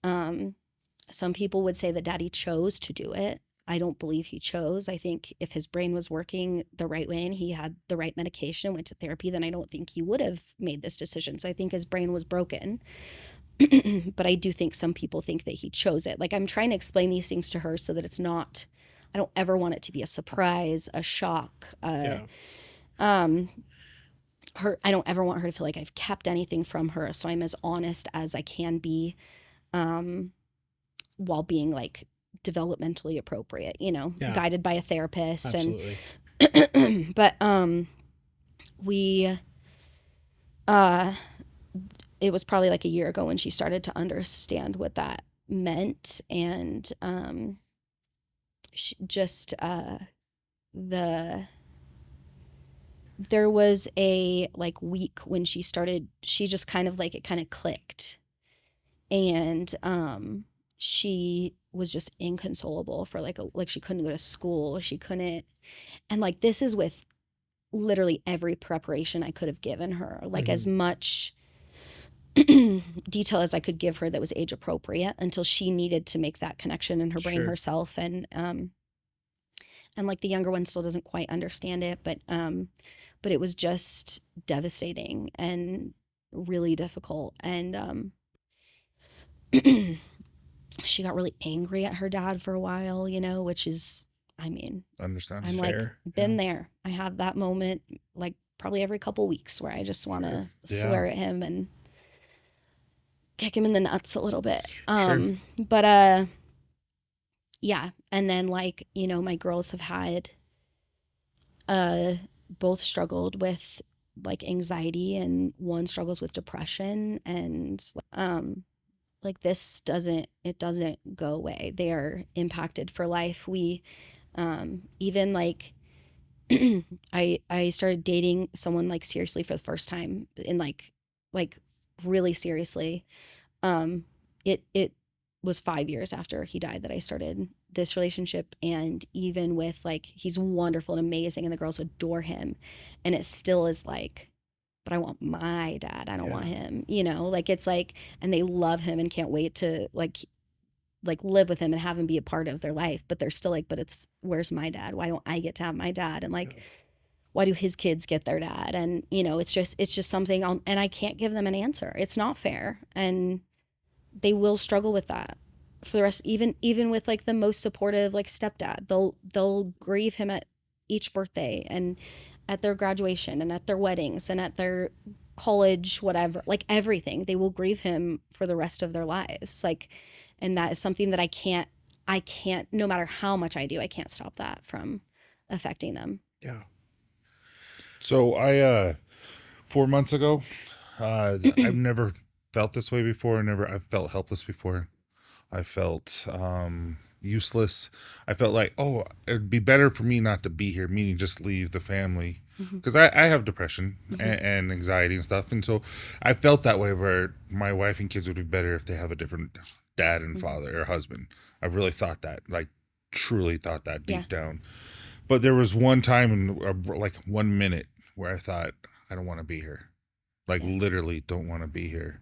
some people would say that Daddy chose to do it. I don't believe he chose. I think if his brain was working the right way and he had the right medication, went to therapy, then I don't think he would have made this decision. So I think his brain was broken. But I do think some people think that he chose it. Like, I'm trying to explain these things to her so that it's not, I don't ever want it to be a surprise, a shock. I don't ever want her to feel like I've kept anything from her. So I'm as honest as I can be, while being, like, developmentally appropriate, you know, guided by a therapist. Absolutely. And but it was probably like a year ago when she started to understand what that meant. And there was a, like, week when she just kind of, like, it kind of clicked. And she was just inconsolable for like she couldn't go to school, she couldn't, and like this is with literally every preparation I could have given her, like as much detail as I could give her that was age appropriate, until she needed to make that connection in her brain herself. And like the younger one still doesn't quite understand it, but it was just devastating and really difficult. And she got really angry at her dad for a while, you know, which is, I mean, Understand. I'm fair. like, been there. I have that moment like probably every couple weeks where I just want to swear at him and kick him in the nuts a little bit. But yeah. And then like, you know, my girls have had both struggled with like anxiety, and one struggles with depression, and like this doesn't go away. They are impacted for life. We even like I started dating someone like seriously for the first time, in like really seriously. It was 5 years after he died that I started this relationship, and even with like, he's wonderful and amazing and the girls adore him, and it still is like, but I want my dad, I don't want him, you know, like it's like, and they love him and can't wait to like live with him and have him be a part of their life, but they're still like, but it's, where's my dad? Why don't I get to have my dad? And like, why do his kids get their dad? And you know, it's just something and I can't give them an answer. It's not fair, and they will struggle with that for the rest. Even with like the most supportive like stepdad, they'll grieve him at each birthday and at their graduation and at their weddings and at their college, whatever, like everything. They will grieve him for the rest of their lives. Like, and that is something that I can't, no matter how much I do, I can't stop that from affecting them. Yeah. So I 4 months ago, I've never felt this way before. I've felt helpless before. I felt useless. I felt like, oh, it'd be better for me not to be here, meaning just leave the family. Because I have depression and anxiety and stuff. And so I felt that way, where my wife and kids would be better if they have a different dad and father or husband. I really thought that, like truly thought that deep down. But there was one time in like 1 minute where I thought, I don't want to be here. Like literally don't want to be here.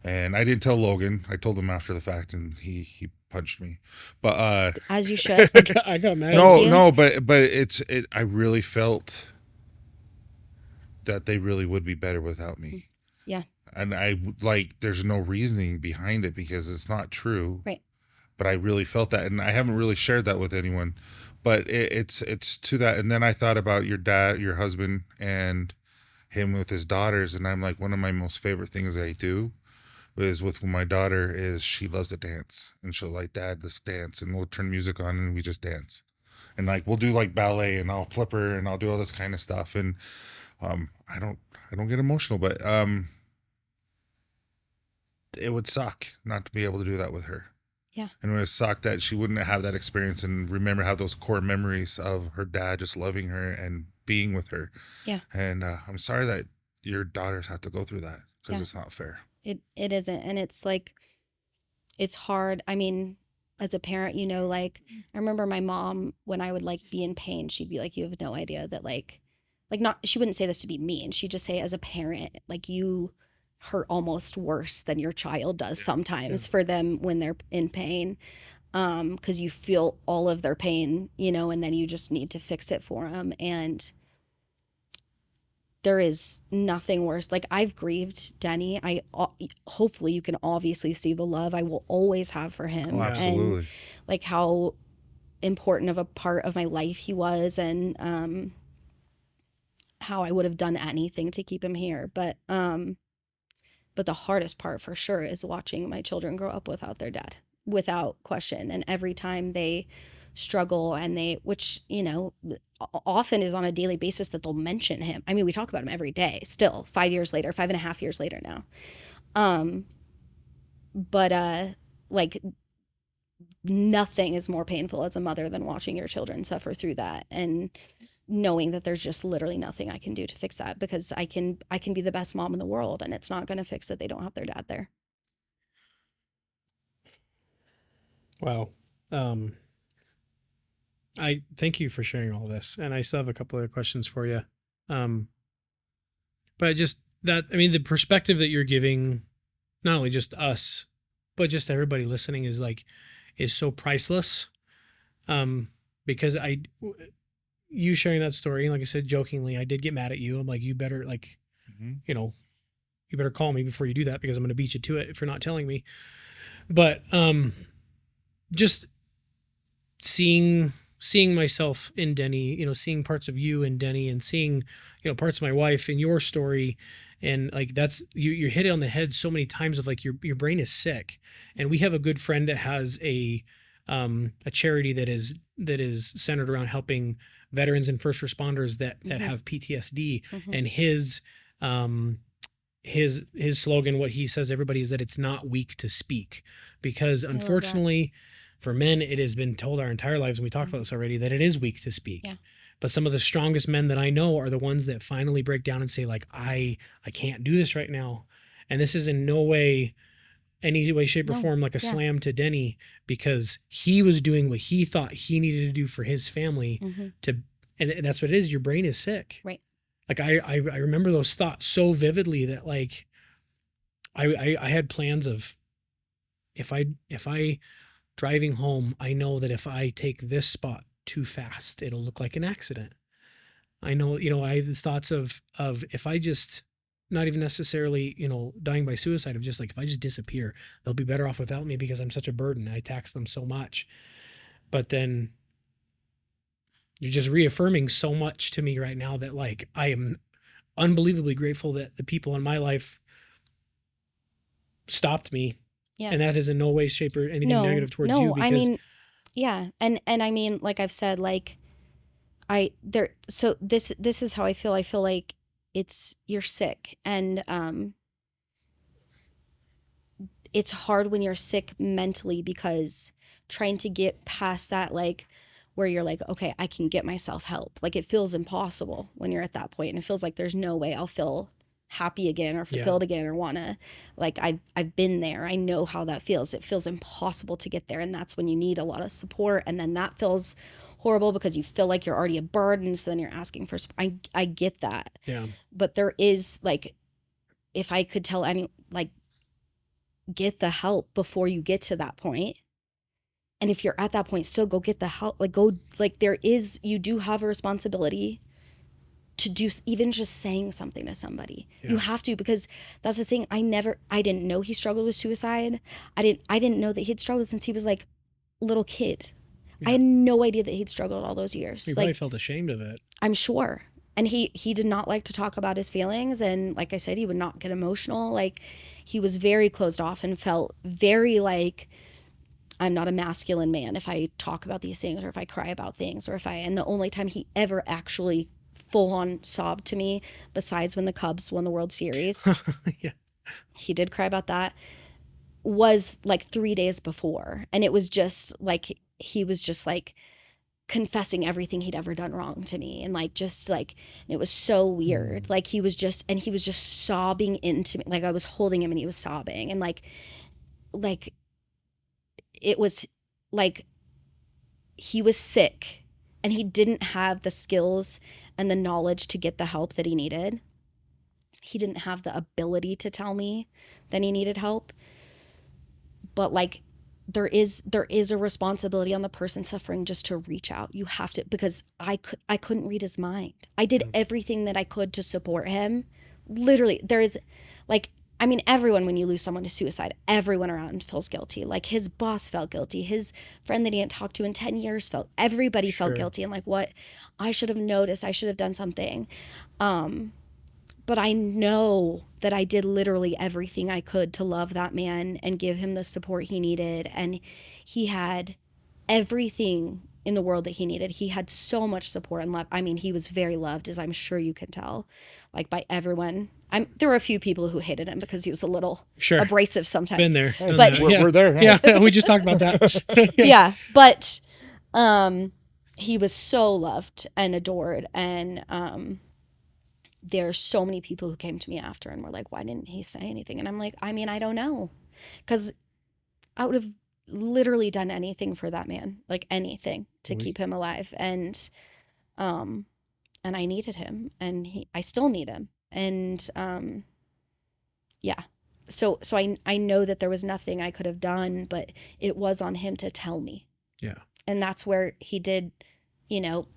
And I didn't tell Logan. I told him after the fact, and he punched me. But as you should. I got mad. No, but I really felt that they really would be better without me. Yeah. And I like, there's no reasoning behind it because it's not true. Right. But I really felt that, and I haven't really shared that with anyone. But it's to that. And then I thought about your dad, your husband, and him with his daughters, and I'm like, one of my most favorite things I do is with my daughter is she loves to dance, and she'll like, Dad, let's dance, and we'll turn music on and we just dance, and like we'll do like ballet, and I'll flip her and I'll do all this kind of stuff, and I don't get emotional, but it would suck not to be able to do that with her. Yeah. And it would suck that she wouldn't have that experience and have those core memories of her dad just loving her and being with her. Yeah. And I'm sorry that your daughters have to go through that, because it's not fair. It isn't. And it's like, it's hard. I mean, as a parent, you know, like I remember my mom, when I would like be in pain, she'd be like, you have no idea that like not, she wouldn't say this to be mean. She'd just say, as a parent, like you hurt almost worse than your child does sometimes for them when they're in pain. 'Cause you feel all of their pain, you know, and then you just need to fix it for them. And there is nothing worse. Like I've grieved Dani. Hopefully you can obviously see the love I will always have for him. Oh, absolutely. And like how important of a part of my life he was, and how I would have done anything to keep him here. But the hardest part for sure is watching my children grow up without their dad, without question. And every time they struggle, and which, you know, often is on a daily basis, that they'll mention him. I mean, we talk about him every day still, 5 years later, 5.5 years later now. But like nothing is more painful as a mother than watching your children suffer through that, and knowing that there's just literally nothing I can do to fix that, because I can be the best mom in the world, and it's not going to fix that they don't have their dad there. Wow. I thank you for sharing all this, and I still have a couple of questions for you. But the perspective that you're giving, not only just us, but just everybody listening, is so priceless. Because you sharing that story, like I said, jokingly, I did get mad at you. I'm like, you better you better call me before you do that, because I'm going to beat you to it if you're not telling me. But just seeing myself in Denny, seeing parts of you in Denny, and seeing, parts of my wife in your story. And like, that's, you hit it on the head so many times of like, your brain is sick. And we have a good friend that has a charity that is centered around helping veterans and first responders that have PTSD. And his slogan, what he says to everybody, is that it's not weak to speak, because unfortunately for men, it has been told our entire lives, and we talked about this already, that it is weak to speak. Yeah. But some of the strongest men that I know are the ones that finally break down and say, like, I can't do this right now. And this is in no way, any way, shape, or form like a slam to Denny, because he was doing what he thought he needed to do for his family and that's what it is. Your brain is sick. Right. Like I remember those thoughts so vividly that like I had plans of, if I driving home, I know that if I take this spot too fast, it'll look like an accident. I know, I had these thoughts of if I just, not even necessarily, dying by suicide, of just like, if I just disappear, they'll be better off without me because I'm such a burden. I tax them so much. But then you're just reaffirming so much to me right now that like, I am unbelievably grateful that the people in my life stopped me. Yeah. And that is in no way, shape, or anything negative towards you. Because, I mean, yeah. And I mean, like I've said, like so this is how I feel. I feel like you're sick, and it's hard when you're sick mentally, because trying to get past that, like where you're like, okay, I can get myself help. Like it feels impossible when you're at that point, and it feels like there's no way I'll feel happy again or fulfilled again, or wanna, like I've been there. I know how that feels. It feels impossible to get there, and that's when you need a lot of support. And then that feels horrible because you feel like you're already a burden, so then you're asking for support. I get that. Yeah. But there is, like, if I could tell any, like, get the help before you get to that point. And if you're at that point, still go get the help. Like, go, like, you do have a responsibility to do, even just saying something to somebody. Yeah. You have to, because that's the thing. I didn't know he struggled with suicide. I didn't know that he'd struggled since he was like a little kid. Yeah. I had no idea that he'd struggled all those years. He probably felt ashamed of it. I'm sure. And he did not like to talk about his feelings. And like I said, he would not get emotional. Like, he was very closed off and felt very like, I'm not a masculine man if I talk about these things, or if I cry about things, or and the only time he ever actually full on sobbed to me, besides when the Cubs won the World Series, yeah, he did cry about that, was like 3 days before. And it was just like, he was just like confessing everything he'd ever done wrong to me. And like, just like, it was so weird. Like he was just sobbing into me. Like I was holding him and he was sobbing. And like it was like, he was sick and he didn't have the skills and the knowledge to get the help that he needed. He didn't have the ability to tell me that he needed help. But like, there is a responsibility on the person suffering just to reach out. You have to, because I couldn't read his mind. I did everything that I could to support him. Literally, there is, like, I mean, everyone, when you lose someone to suicide, everyone around feels guilty. Like his boss felt guilty. His friend that he hadn't talked to in 10 years everybody felt guilty. And like, what? I should have noticed. I should have done something. But I know that I did literally everything I could to love that man and give him the support he needed. And he had everything in the world that he needed. He had so much support and love. I mean, he was very loved, as I'm sure you can tell, like by everyone. There were a few people who hated him because he was a little abrasive sometimes. Been there. But we're there. Yeah, we just talked about that. Yeah, but he was so loved and adored. And there's so many people who came to me after and were like, why didn't he say anything? And I'm like, I mean, I don't know. Because out of literally done anything for that man, like anything to keep him alive. And I needed him, and I still need him. And yeah. So I know that there was nothing I could have done, but it was on him to tell me. Yeah. And that's where he did, you know,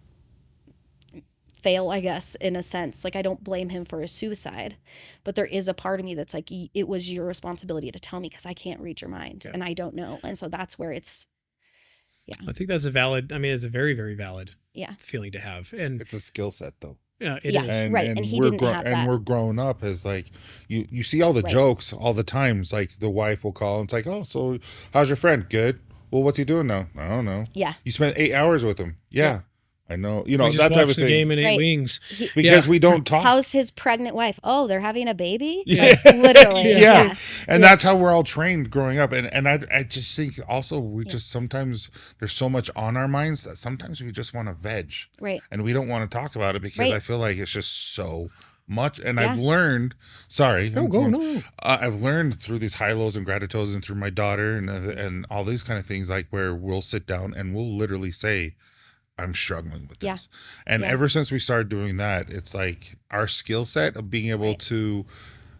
fail, I guess, in a sense. Like, I don't blame him for his suicide, but there is a part of me that's like, it was your responsibility to tell me, because I can't read your mind and I don't know. And so that's where it's, I think that's it's a very, very valid yeah, feeling to have. And It's a skill set, though. yeah, Yeah. is. Right, and he didn't have that. And we're growing up as like, you see all the Right. jokes all the times. Like the wife will call and it's like, oh, so how's your friend? Good. Well, what's he doing now? I don't know. Yeah. You spent 8 hours with him. Yeah. I know. You know, We just that type of watched the thing. game and ate Right. wings. Because Yeah. we don't talk. How's his pregnant wife? Oh, they're having a baby? Yeah. Like, literally. Yeah. Yeah. And that's how we're all trained growing up. And I just think also we just sometimes there's so much on our minds that sometimes we just want to veg. Right. And we don't want to talk about it because Right. I feel like it's just so much. And Yeah. I've learned, sorry. No. I've learned through these high lows and gratitudes and through my daughter and all these kind of things, like where we'll sit down and we'll literally say, I'm struggling with Yeah. this. And Yeah. ever since we started doing that, it's like our skill set of being able Right. to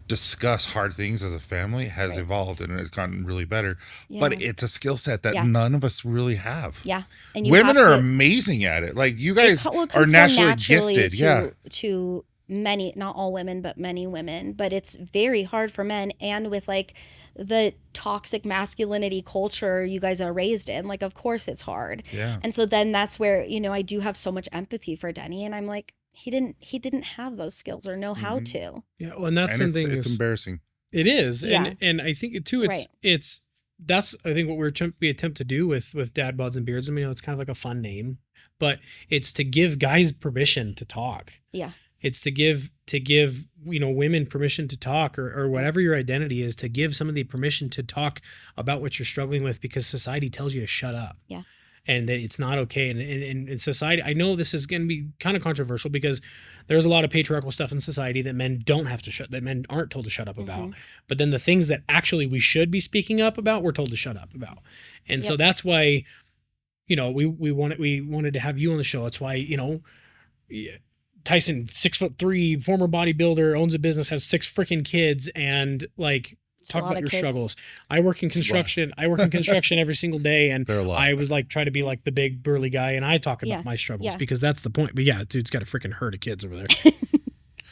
discuss hard things as a family has Right. evolved and it's gotten really better. Yeah. But it's a skill set that Yeah. none of us really have. Yeah. And you Women have are to, amazing at it. Like you guys it are comes naturally naturally gifted. to, Yeah. to many, not all women, but many women. But it's very hard for men, and with like the toxic masculinity culture you guys are raised in, like, of course it's hard. Yeah. And so then that's where, you know, I do have so much empathy for Denny, and I'm like, he didn't have those skills or know how to. Yeah. Well, and that's And something it's embarrassing. it is. Yeah. And I think too, Right. that's I think what we attempt to do with Dad Bods and Beards. I mean, you know, it's kind of like a fun name, but it's to give guys permission to talk. Yeah. It's to give you know, women permission to talk, or whatever your identity is, to give somebody permission to talk about what you're struggling with, because society tells you to shut up. Yeah. And that it's not okay. And in society, I know this is going to be kind of controversial, because there's a lot of patriarchal stuff in society that men aren't told to shut up about. But then the things that actually we should be speaking up about, we're told to shut up about. And so that's why, you know, we wanted to have you on the show. That's why, you know, Tyson, 6'3", former bodybuilder, owns a business, has 6 freaking kids, and like, It's a talk lot about of your kids. struggles. I work in construction. Every single day, and They're a lot. I was like try to be like the big burly guy, and I talk about Yeah. my struggles Yeah. because that's the point. But yeah, dude's got a freaking herd of kids over there.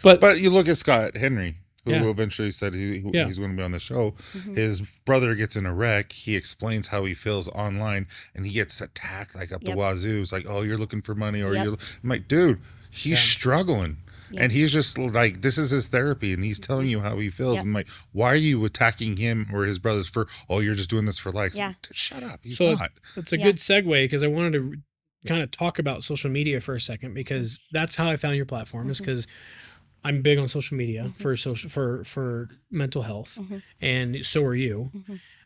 But you look at Scott Henry, who Yeah. eventually said he's going to be on the show. Mm-hmm. His brother gets in a wreck. He explains how he feels online, and he gets attacked like up the Yep. wazoo. It's like, oh, you're looking for money, or Yep. you're. I'm like, dude, he's struggling. Yeah. And he's just like, this is his therapy, and he's telling you how he feels. Yep. And like, why are you attacking him or his brothers for? Oh, you're just doing this for likes. Yeah. Shut up. He's So not. that's a Yeah. good segue, because I wanted to kind of talk about social media for a second, because that's how I found your platform. Is because I'm big on social media for mental health, and so are you.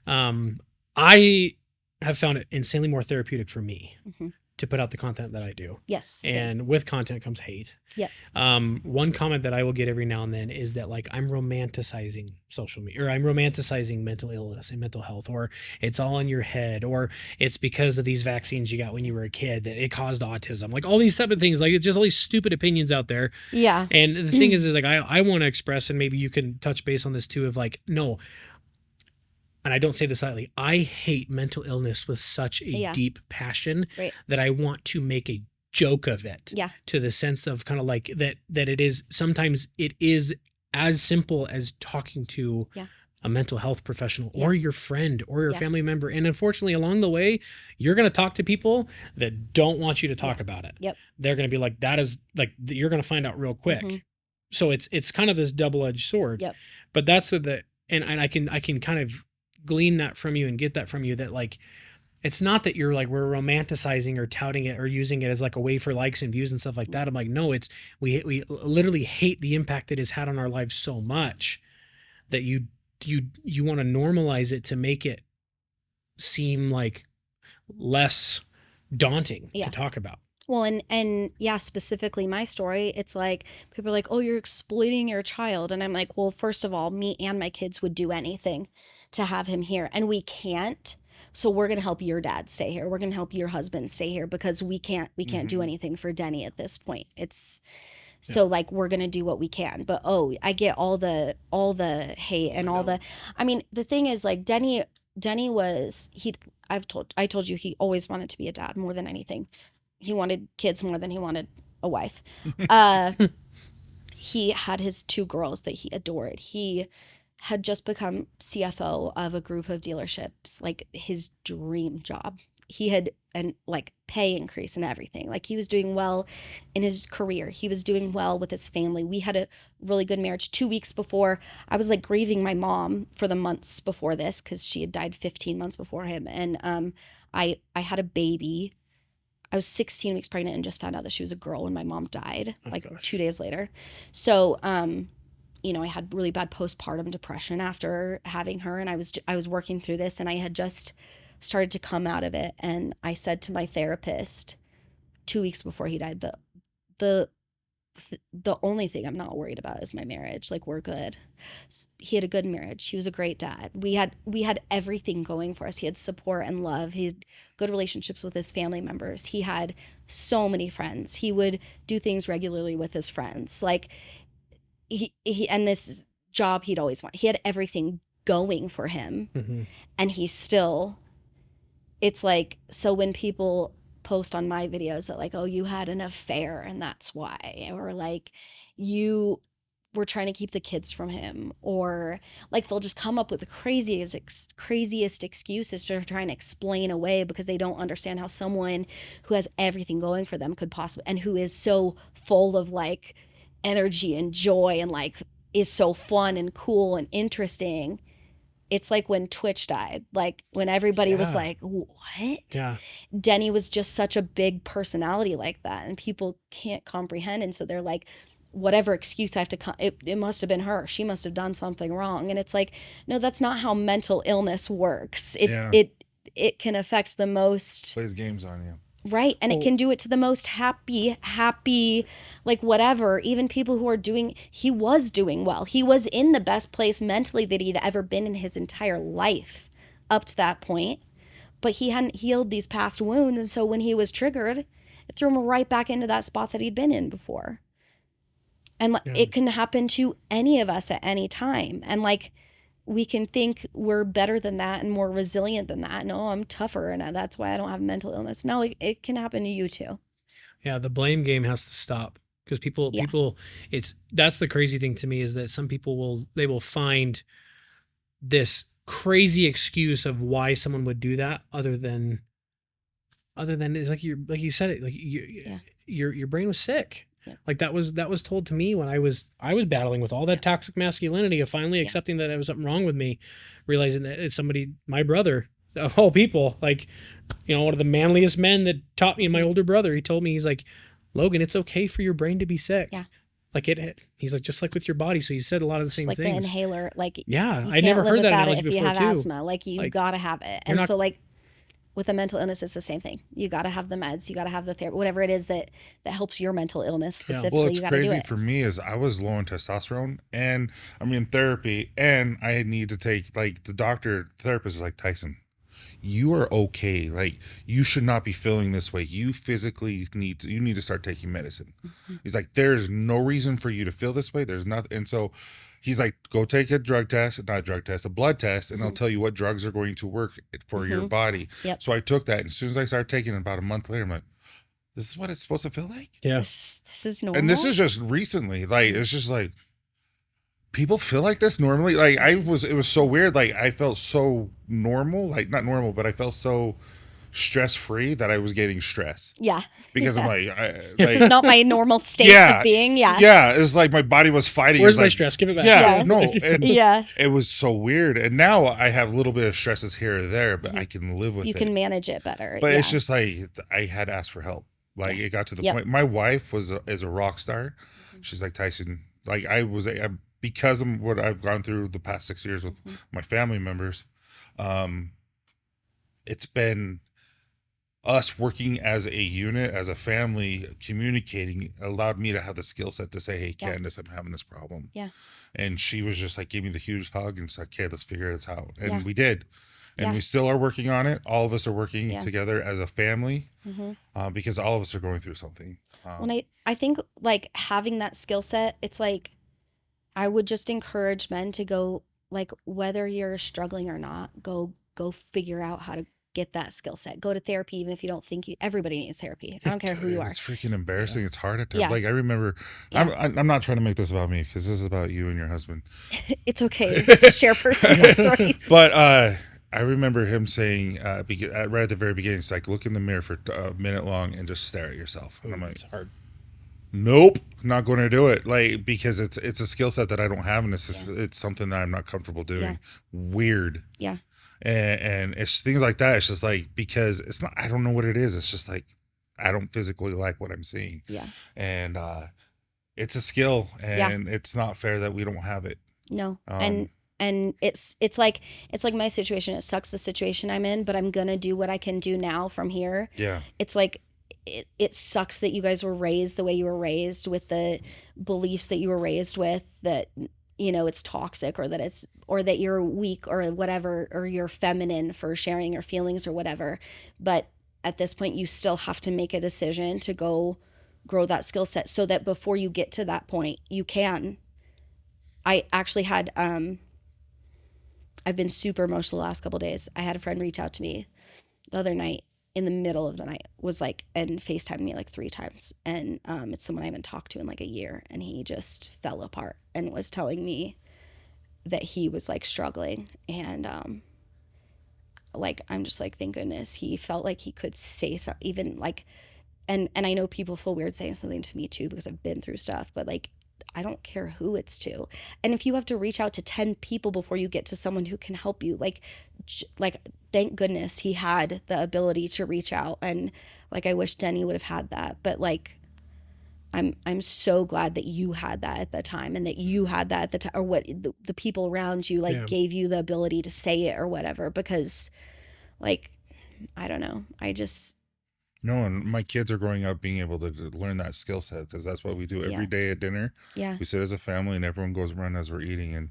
I have found it insanely more therapeutic for me to put out the content that I do. Yes. And with content comes hate. Yep. One comment that I will get every now and then is that, like, I'm romanticizing social media, or I'm romanticizing mental illness and mental health, or it's all in your head, or it's because of these vaccines you got when you were a kid that it caused autism. Like, all these type of things. Like, it's just all these stupid opinions out there. Yeah. And the thing is like, I want to express, and maybe you can touch base on this too, of like, no, and I don't say this lightly, I hate mental illness with such a deep passion Right. that I want to make a joke of it. Yeah. To the sense of kind of like that it is, sometimes it is as simple as talking to a mental health professional or your friend or your family member. And unfortunately, along the way, you're going to talk to people that don't want you to talk about it. Yep. They're going to be like, that is like, you're going to find out real quick. So it's kind of this double-edged sword. Yep. But that's and I can kind of glean that from you and get that from you, that like, it's not that you're like, we're romanticizing or touting it or using it as like a way for likes and views and stuff like that. I'm like, no, it's, we literally hate the impact it has had on our lives so much that you want to normalize it to make it seem like less daunting to talk about. Well, and yeah, specifically my story, it's like people are like, oh, you're exploiting your child. And I'm like, well, first of all, me and my kids would do anything to have him here. And we can't. So we're going to help your dad stay here. We're going to help your husband stay here because we can't do anything for Dani at this point. It's so like, we're going to do what we can. But I get all the hate and all the, I mean, the thing is like Dani was, I told you he always wanted to be a dad more than anything. He wanted kids more than he wanted a wife. He had his 2 girls that he adored. He had just become CFO of a group of dealerships, like his dream job. He had like pay increase and everything. Like he was doing well in his career. He was doing well with his family. We had a really good marriage. 2 weeks before, I was like grieving my mom for the months before this because she had died 15 months before him. And I had a baby. I was 16 weeks pregnant and just found out that she was a girl when my mom died, 2 days later. So, you know, I had really bad postpartum depression after having her, and I was working through this, and I had just started to come out of it. And I said to my therapist 2 weeks before he died, the only thing I'm not worried about is my marriage. Like, we're good. He had a good marriage. He was a great dad. We had everything going for us. He had support and love. He had good relationships with his family members. He had so many friends. He would do things regularly with his friends. Like he and this job he'd always wanted. He had everything going for him. And he still, it's like, so when people post on my videos that like, oh, you had an affair and that's why, or like you were trying to keep the kids from him, or like they'll just come up with the craziest excuses to try and explain away because they don't understand how someone who has everything going for them could possibly, and who is so full of like energy and joy and like is so fun and cool and interesting. It's like when Twitch died, like when everybody was like, what? Yeah. Dani was just such a big personality like that, and people can't comprehend. And so they're like, whatever excuse I have to, it must have been her. She must have done something wrong. And it's like, no, that's not how mental illness works. It can affect the most. Plays games on you. Right. And it can do it to the most happy, like whatever, even people who are he was doing well. He was in the best place mentally that he'd ever been in his entire life up to that point. But he hadn't healed these past wounds. And so when he was triggered, it threw him right back into that spot that he'd been in before. And it can happen to any of us at any time. And like, we can think we're better than that and more resilient than that. No, I'm tougher, and that's why I don't have mental illness. No, it can happen to you too. Yeah, the blame game has to stop, because people, that's the crazy thing to me, is that some people will find this crazy excuse of why someone would do that, other than it's like you said it, like your brain was sick. Yeah. Like that was told to me when I was battling with all that toxic masculinity of finally accepting that there was something wrong with me, realizing that it's somebody, my brother of all people, like, you know, one of the manliest men that taught me, and my older brother, he told me, he's like, Logan, it's okay for your brain to be sick. Yeah. Like he's like, just like with your body. So he said a lot of the same things. Like the inhaler, like, I never heard that analogy before too. If you have asthma, like you gotta have it. And so like, with a mental illness, it's the same thing. You got to have the meds. You got to have the therapy, whatever it is that helps your mental illness specifically. Well, it's you got to do it. Crazy for me is I was low in testosterone, and I'm in therapy, and I need to take, like, the therapist is like, TYSON, you are okay. Like, you should not be feeling this way. You physically need to start taking medicine. He's like, there's no reason for you to feel this way. There's nothing. And so he's like, go take a blood test, and I'll tell you what drugs are going to work for your body. Yep. So I took that, and as soon as I started taking it, about a month later, I'm like, this is what it's supposed to feel like? Yeah. This is normal. And this is just recently. Like, it's just like, people feel like this normally? Like, it was so weird. Like, I felt so normal. Like, not normal, but I felt so stress-free that I was getting stress. Yeah. Because I'm like, this is not my normal state of being. Yeah. Yeah. It's like my body was fighting. Where's my like, stress? Give it back. Yeah. No. And it was so weird. And now I have a little bit of stresses here or there, but I can live with it. You can manage it better. But it's just like, I had asked for help. Like, it got to the point. My wife is a rock star. She's like, TYSON, like, because of what I've gone through the past 6 years with my family members, it's been us working as a unit, as a family, communicating, allowed me to have the skill set to say, hey, Candace, I'm having this problem. Yeah. And she was just like, give me the huge hug and said, okay, let's figure this out. And we did. and Yeah. we still are working on it. All of us are working Yeah. together as a family, Mm-hmm. because all of us are going through something. When I think like having that skill set, it's like I would just encourage men to go, like, whether you're struggling or not, go figure out how to get that skill set. Go to therapy, even if you don't think everybody needs therapy. I don't care who you are. It's freaking embarrassing. It's hard at times. Yeah. Like I remember, Yeah. I'm not trying to make this about me because this is about you and your husband. It's okay to share personal stories. But I remember him saying right at the very beginning, it's like, look in the mirror for a minute long and just stare at yourself. And I'm like, It's hard. nope, not going to do it. Like, because it's a skill set that I don't have, and it's something that I'm not comfortable doing. Yeah. Weird. Yeah. And it's things like that. It's just like, because it's not, I don't know what it is. It's just like, I don't physically like what I'm seeing. Yeah. And it's a skill, and it's not fair that we don't have it. No. And it's like my situation. It sucks the situation I'm in, but I'm gonna do what I can do now from here. Yeah. It's like it sucks that you guys were raised the way you were raised, with the beliefs that you were raised with, that it's toxic, or that you're weak or whatever, or you're feminine for sharing your feelings or whatever. But at this point, you still have to make a decision to go grow that skill set, so that before you get to that point, you can. I actually had I've been super emotional the last couple of days. I had a friend reach out to me the other night, in the middle of the night, was like, and FaceTimed me like 3 times. And it's someone I haven't talked to in like a year. And he just fell apart and was telling me that he was like struggling. And like, I'm just like, thank goodness he felt like he could say something, even like, and I know people feel weird saying something to me too, because I've been through stuff, but like, I don't care who it's to. And if you have to reach out to 10 people before you get to someone who can help you, like thank goodness he had the ability to reach out. And like, I wish Dani would have had that, but like, I'm so glad that you had that at the time, and that you had that at the time, or what the people around you like gave you the ability to say it or whatever, because like, I don't know. No, and my kids are growing up being able to learn that skill set, because that's what we do every day at dinner. Yeah. We sit as a family, and everyone goes around as we're eating. And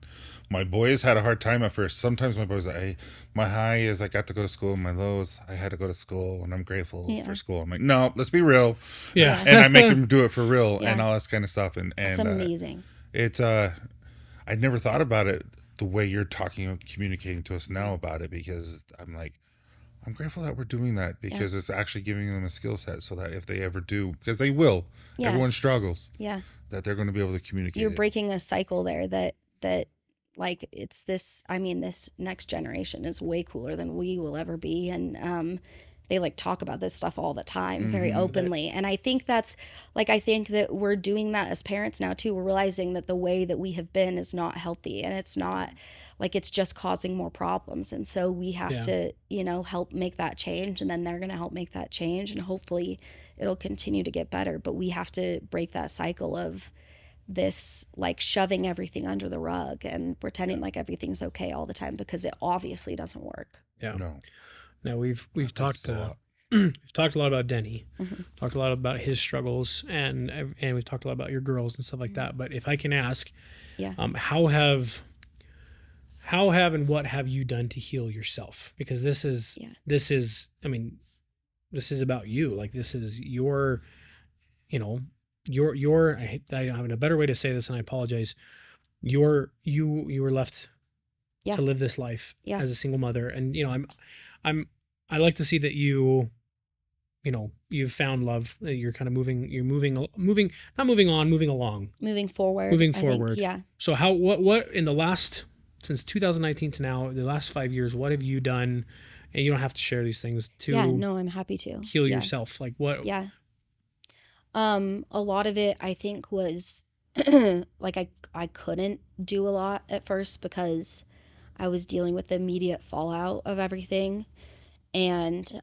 my boys had a hard time at first. Sometimes my boys are like, my high is I got to go to school. My lows, I had to go to school, and I'm grateful for school. I'm like, no, let's be real. Yeah. And I make them do it for real and all that kind of stuff. And That's amazing. It's I never thought about it the way you're talking and communicating to us now about it, because I'm like, I'm grateful that we're doing that, because it's actually giving them a skill set, so that if they ever do, because they will, everyone struggles, that they're going to be able to communicate. You're breaking a cycle there that like, it's this, I mean, this next generation is way cooler than we will ever be. And they like talk about this stuff all the time, very openly. And I think that's like, I think that we're doing that as parents now too. We're realizing that the way that we have been is not healthy, and it's not like, it's just causing more problems. And so we have to, help make that change, and then they're going to help make that change, and hopefully it'll continue to get better. But we have to break that cycle of this, like, shoving everything under the rug and pretending like everything's okay all the time, because it obviously doesn't work. Yeah. No. Now we've talked we've talked a lot about Dani, talked a lot about his struggles, and we've talked a lot about your girls and stuff like that. But if I can ask, how have and what have you done to heal yourself? Because this is I mean, this is about you. Like, this is your I have a better way to say this, and I apologize. You were left to live this life as a single mother, and I like to see that you've found love. You're kind of moving forward. Yeah. So what in the last, since 2019 to now, the last 5 years, what have you done? And you don't have to share these things to no, I'm happy to heal yourself. Like what? Yeah. A lot of it, I think, was like I couldn't do a lot at first, because I was dealing with the immediate fallout of everything. And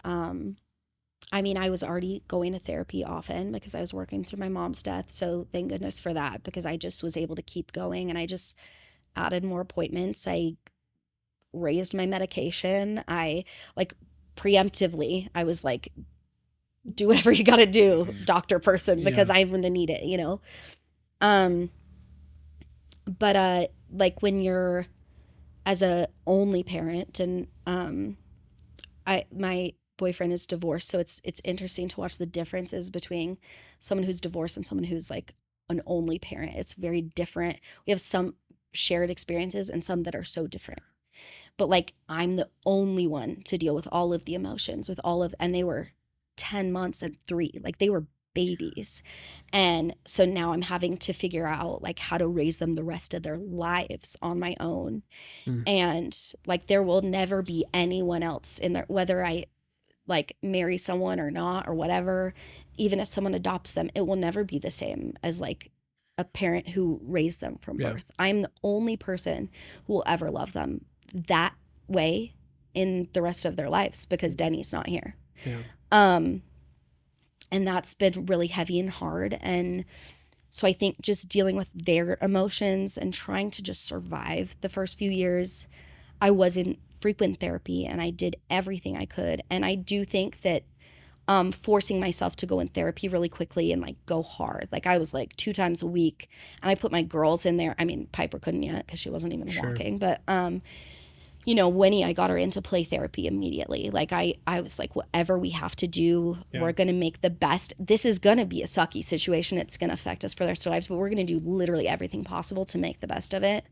I mean, I was already going to therapy often because I was working through my mom's death. So thank goodness for that, because I just was able to keep going, and I just added more appointments. I raised my medication. I like preemptively, I was like, do whatever you got to do, doctor person, because I'm going to need it, But like, when you're as a only parent, and My boyfriend is divorced, so it's interesting to watch the differences between someone who's divorced and someone who's like an only parent. It's very different. We have some shared experiences and some that are so different. But like I'm the only one to deal with all of the emotions, with all of, and they were 10 months and 3, like they were babies. And so now I'm having to figure out like how to raise them the rest of their lives on my own. And like there will never be anyone else in there, whether I like marry someone or not or whatever, even if someone adopts them, it will never be the same as like a parent who raised them from birth. I'm the only person who will ever love them that way in the rest of their lives because Denny's not here. And that's been really heavy and hard. And so I think just dealing with their emotions and trying to just survive the first few years, I was in frequent therapy and I did everything I could. And I do think that forcing myself to go in therapy really quickly and like go hard. Like I was like 2 times a week and I put my girls in there. I mean, Piper couldn't yet because she wasn't even walking, but you know, Winnie, I got her into play therapy immediately. Like I was like, whatever we have to do, we're going to make the best. This is going to be a sucky situation. It's going to affect us for the rest of our lives, but we're going to do literally everything possible to make the best of it.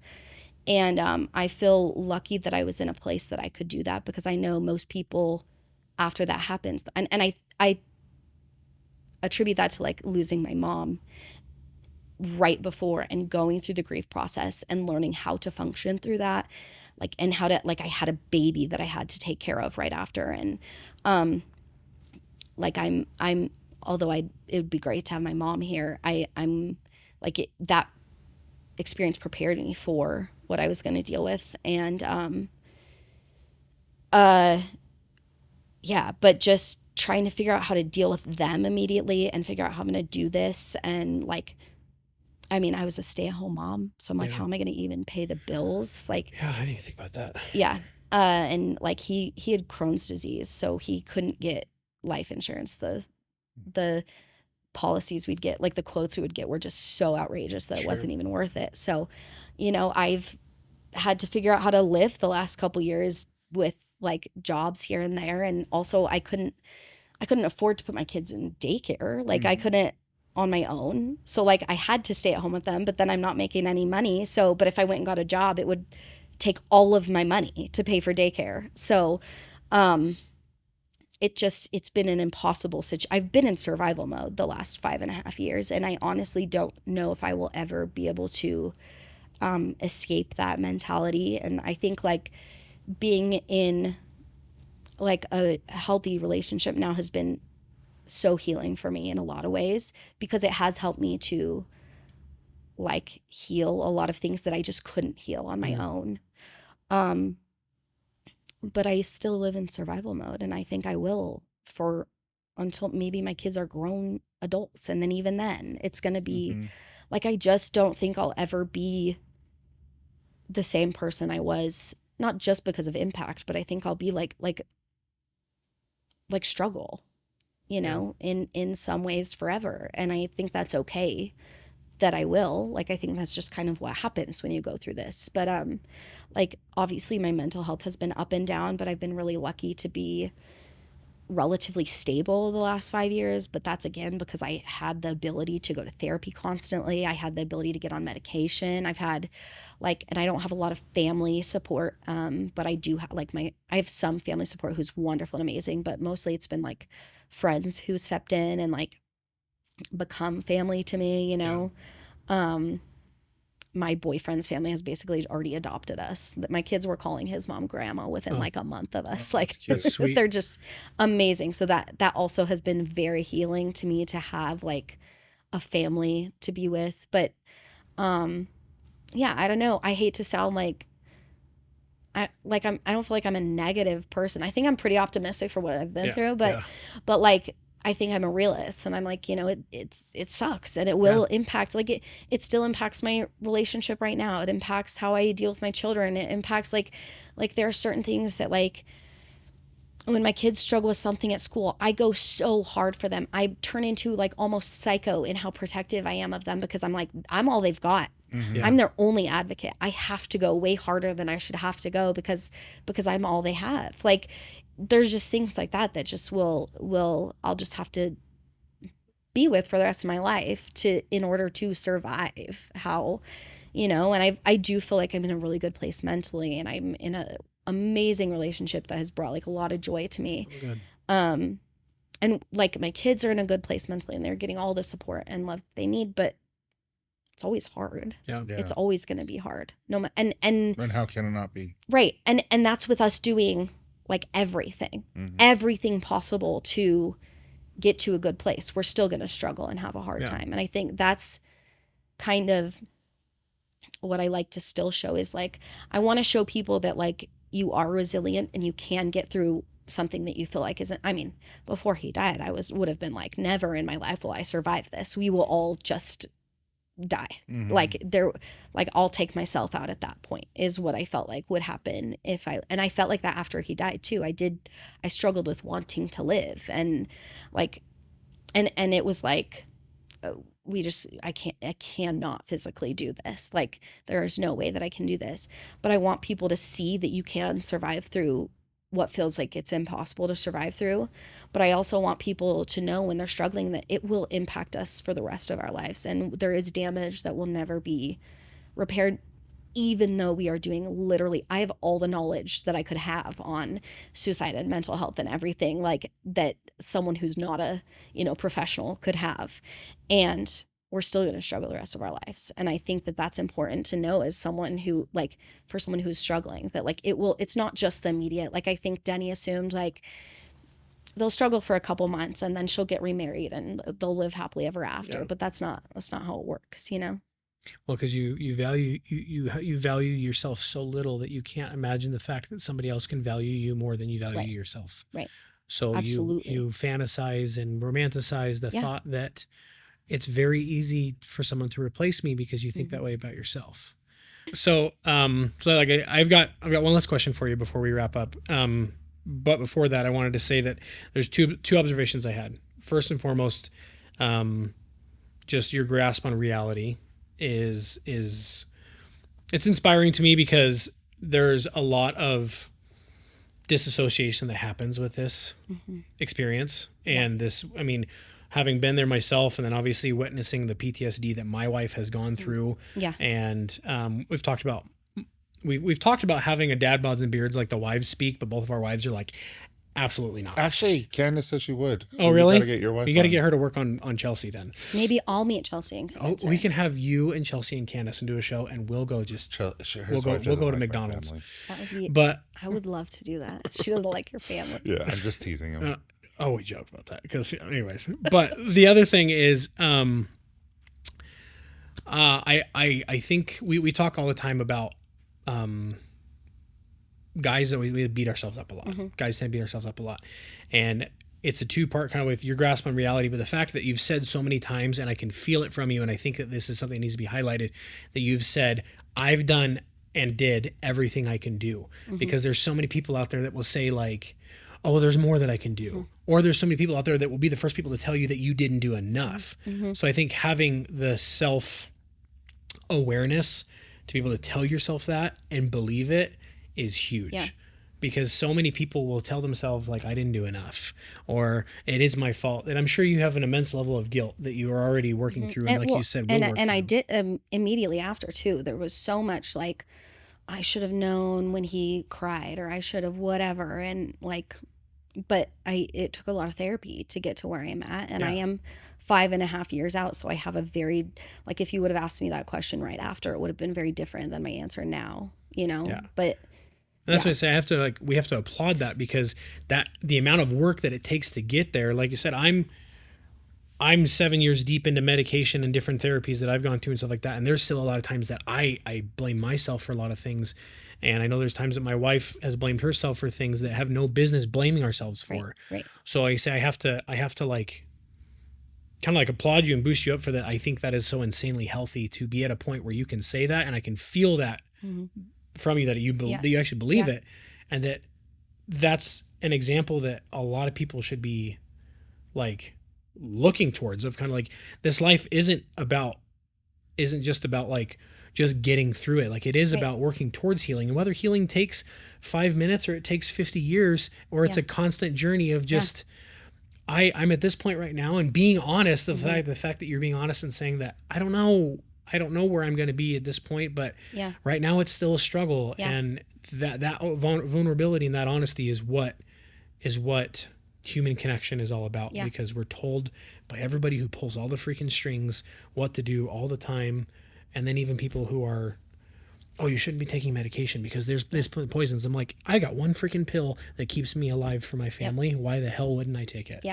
And I feel lucky that I was in a place that I could do that because I know most people after that happens. And I attribute that to like losing my mom right before and going through the grief process and learning how to function through that. Like, and how to, like, I had a baby that I had to take care of right after. And, like, although it would be great to have my mom here, I'm like, that experience prepared me for what I was going to deal with. And, yeah, but just trying to figure out how to deal with them immediately and figure out how I'm going to do this. And like, I mean, I was a stay-at-home mom, so I'm like, how am I going to even pay the bills? Like, I didn't even think about that. Yeah, and like he had Crohn's disease, so he couldn't get life insurance. The policies we'd get, like the quotes we would get, were just so outrageous that it wasn't even worth it. So, you know, I've had to figure out how to live the last couple years with like jobs here and there, and also I couldn't afford to put my kids in daycare. Like I couldn't on my own. So like I had to stay at home with them, but then I'm not making any money. So, but if I went and got a job, it would take all of my money to pay for daycare. So, it's been an impossible situation. I've been in survival mode the last 5.5 years. And I honestly don't know if I will ever be able to, escape that mentality. And I think like being in like a healthy relationship now has been so healing for me in a lot of ways because it has helped me to like heal a lot of things that I just couldn't heal on my own. But I still live in survival mode, and I think I will for until maybe my kids are grown adults. And then even then it's going to be like, I just don't think I'll ever be the same person I was, not just because of impact, but I think I'll be like struggle, you know, in some ways forever. And I think that's okay that I will. Like, I think that's just kind of what happens when you go through this. But like, obviously my mental health has been up and down, but I've been really lucky to be relatively stable the last 5 years. But that's again because I had the ability to go to therapy constantly. I had the ability to get on medication. I've had like, and I don't have a lot of family support, but I do have like I have some family support who's wonderful and amazing, but mostly it's been like friends who stepped in and like become family to me, you know. My boyfriend's family has basically already adopted us. My kids were calling his mom grandma within like a month of us. Like they're just amazing. So that also has been very healing to me to have like a family to be with. But yeah, I don't know. I hate to sound like I don't feel like I'm a negative person. I think I'm pretty optimistic for what I've been through, but like I think I'm a realist, and I'm like, you know, it sucks, and it will impact, like it still impacts my relationship right now. It impacts how I deal with my children. It impacts like there are certain things that like when my kids struggle with something at school, I go so hard for them. I turn into like almost psycho in how protective I am of them because I'm like, I'm all they've got. Yeah. I'm their only advocate. I have to go way harder than I should have to go because I'm all they have. Like, there's just things like that just will I'll just have to be with for the rest of my life in order to survive. How, and I do feel like I'm in a really good place mentally, and I'm in a amazing relationship that has brought like a lot of joy to me. And like my kids are in a good place mentally, and they're getting all the support and love that they need, but it's always hard. Yeah. It's always going to be hard. And how can it not be? Right. And that's with us doing like everything possible to get to a good place. We're still going to struggle and have a hard time. And I think that's kind of what I like to still show is like, I want to show people that like you are resilient and you can get through something that you feel like isn't. I mean, before he died, would have been like, never in my life will I survive this. We will all just die. Like I'll take myself out at that point is what I felt like would happen and I felt like that after he died too. I struggled with wanting to live, and like, and it was like, I cannot physically do this. Like, there is no way that I can do this, but I want people to see that you can survive through what feels like it's impossible to survive through. But I also want people to know when they're struggling that it will impact us for the rest of our lives. And there is damage that will never be repaired, even though we are doing literally, I have all the knowledge that I could have on suicide and mental health and everything like that someone who's not a, professional could have. And we're still going to struggle the rest of our lives. And I think that that's important to know as someone who, like, for someone who's struggling, that like it's not just the immediate. Like, I think Dani assumed like they'll struggle for a couple months and then she'll get remarried and they'll live happily ever after. Yeah. But that's not how it works, Well, because you value yourself so little that you can't imagine the fact that somebody else can value you more than you value yourself. Right. So you fantasize and romanticize the thought that it's very easy for someone to replace me because you think that way about yourself. So like I've got one last question for you before we wrap up. But before that, I wanted to say that there's two observations I had. First and foremost, just your grasp on reality is it's inspiring to me because there's a lot of disassociation that happens with this experience. And this, I mean, having been there myself and then obviously witnessing the PTSD that my wife has gone through. Yeah. And we've talked about having a dad, bods, and beards like the wives speak, but both of our wives are like, absolutely not. Actually, Candace said she would. Oh, really? You gotta get your wife. You gotta get her to work on Chelsea then. Maybe I'll meet Chelsea and Candace. Oh, we can have you and Chelsea and Candace and do a show, and we'll go just we'll go to McDonald's. That would be. But I would love to do that. She doesn't like your family. Yeah, I'm just teasing him. We joked about that because, anyways. But the other thing is, I think we talk all the time about guys that we beat ourselves up a lot. Guys tend to beat ourselves up a lot, and it's a two-part kind of with your grasp on reality. But the fact that you've said so many times, and I can feel it from you, and I think that this is something that needs to be highlighted, that you've said, I've done and did everything I can do, because there's so many people out there that will say like, oh, there's more that I can do. Or there's so many people out there that will be the first people to tell you that you didn't do enough. So I think having the self-awareness to be able to tell yourself that and believe it is huge. Yeah. Because so many people will tell themselves like, I didn't do enough, or it is my fault. And I'm sure you have an immense level of guilt that you are already working through. And like you said, I did immediately after too. There was so much like, I should have known when he cried, or I should have whatever. And like, but it took a lot of therapy to get to where I am at. And I am 5.5 years out. So I have a very, like, if you would have asked me that question right after, it would have been very different than my answer now, but. And that's why I say we have to applaud that, because that the amount of work that it takes to get there, like you said, I'm 7 years deep into medication and different therapies that I've gone through and stuff like that. And there's still a lot of times that I blame myself for a lot of things. And I know there's times that my wife has blamed herself for things that have no business blaming ourselves for. Right. So I say I have to like kind of like applaud you and boost you up for that. I think that is so insanely healthy to be at a point where you can say that, and I can feel that from you, that that you actually believe it, and that's an example that a lot of people should be like looking towards, of kind of like, this life isn't just about like just getting through it. Like, it is about working towards healing, and whether healing takes 5 minutes or it takes 50 years, or it's a constant journey of just, I'm at this point right now, and being honest, the fact that you're being honest and saying that I don't know where I'm going to be at this point, but right now it's still a struggle. And that vulnerability and that honesty is what human connection is all about, because we're told by everybody who pulls all the freaking strings what to do all the time. And then even people who are, oh, you shouldn't be taking medication because there's poisons. I'm like, I got one freaking pill that keeps me alive for my family. Why the hell wouldn't I take it?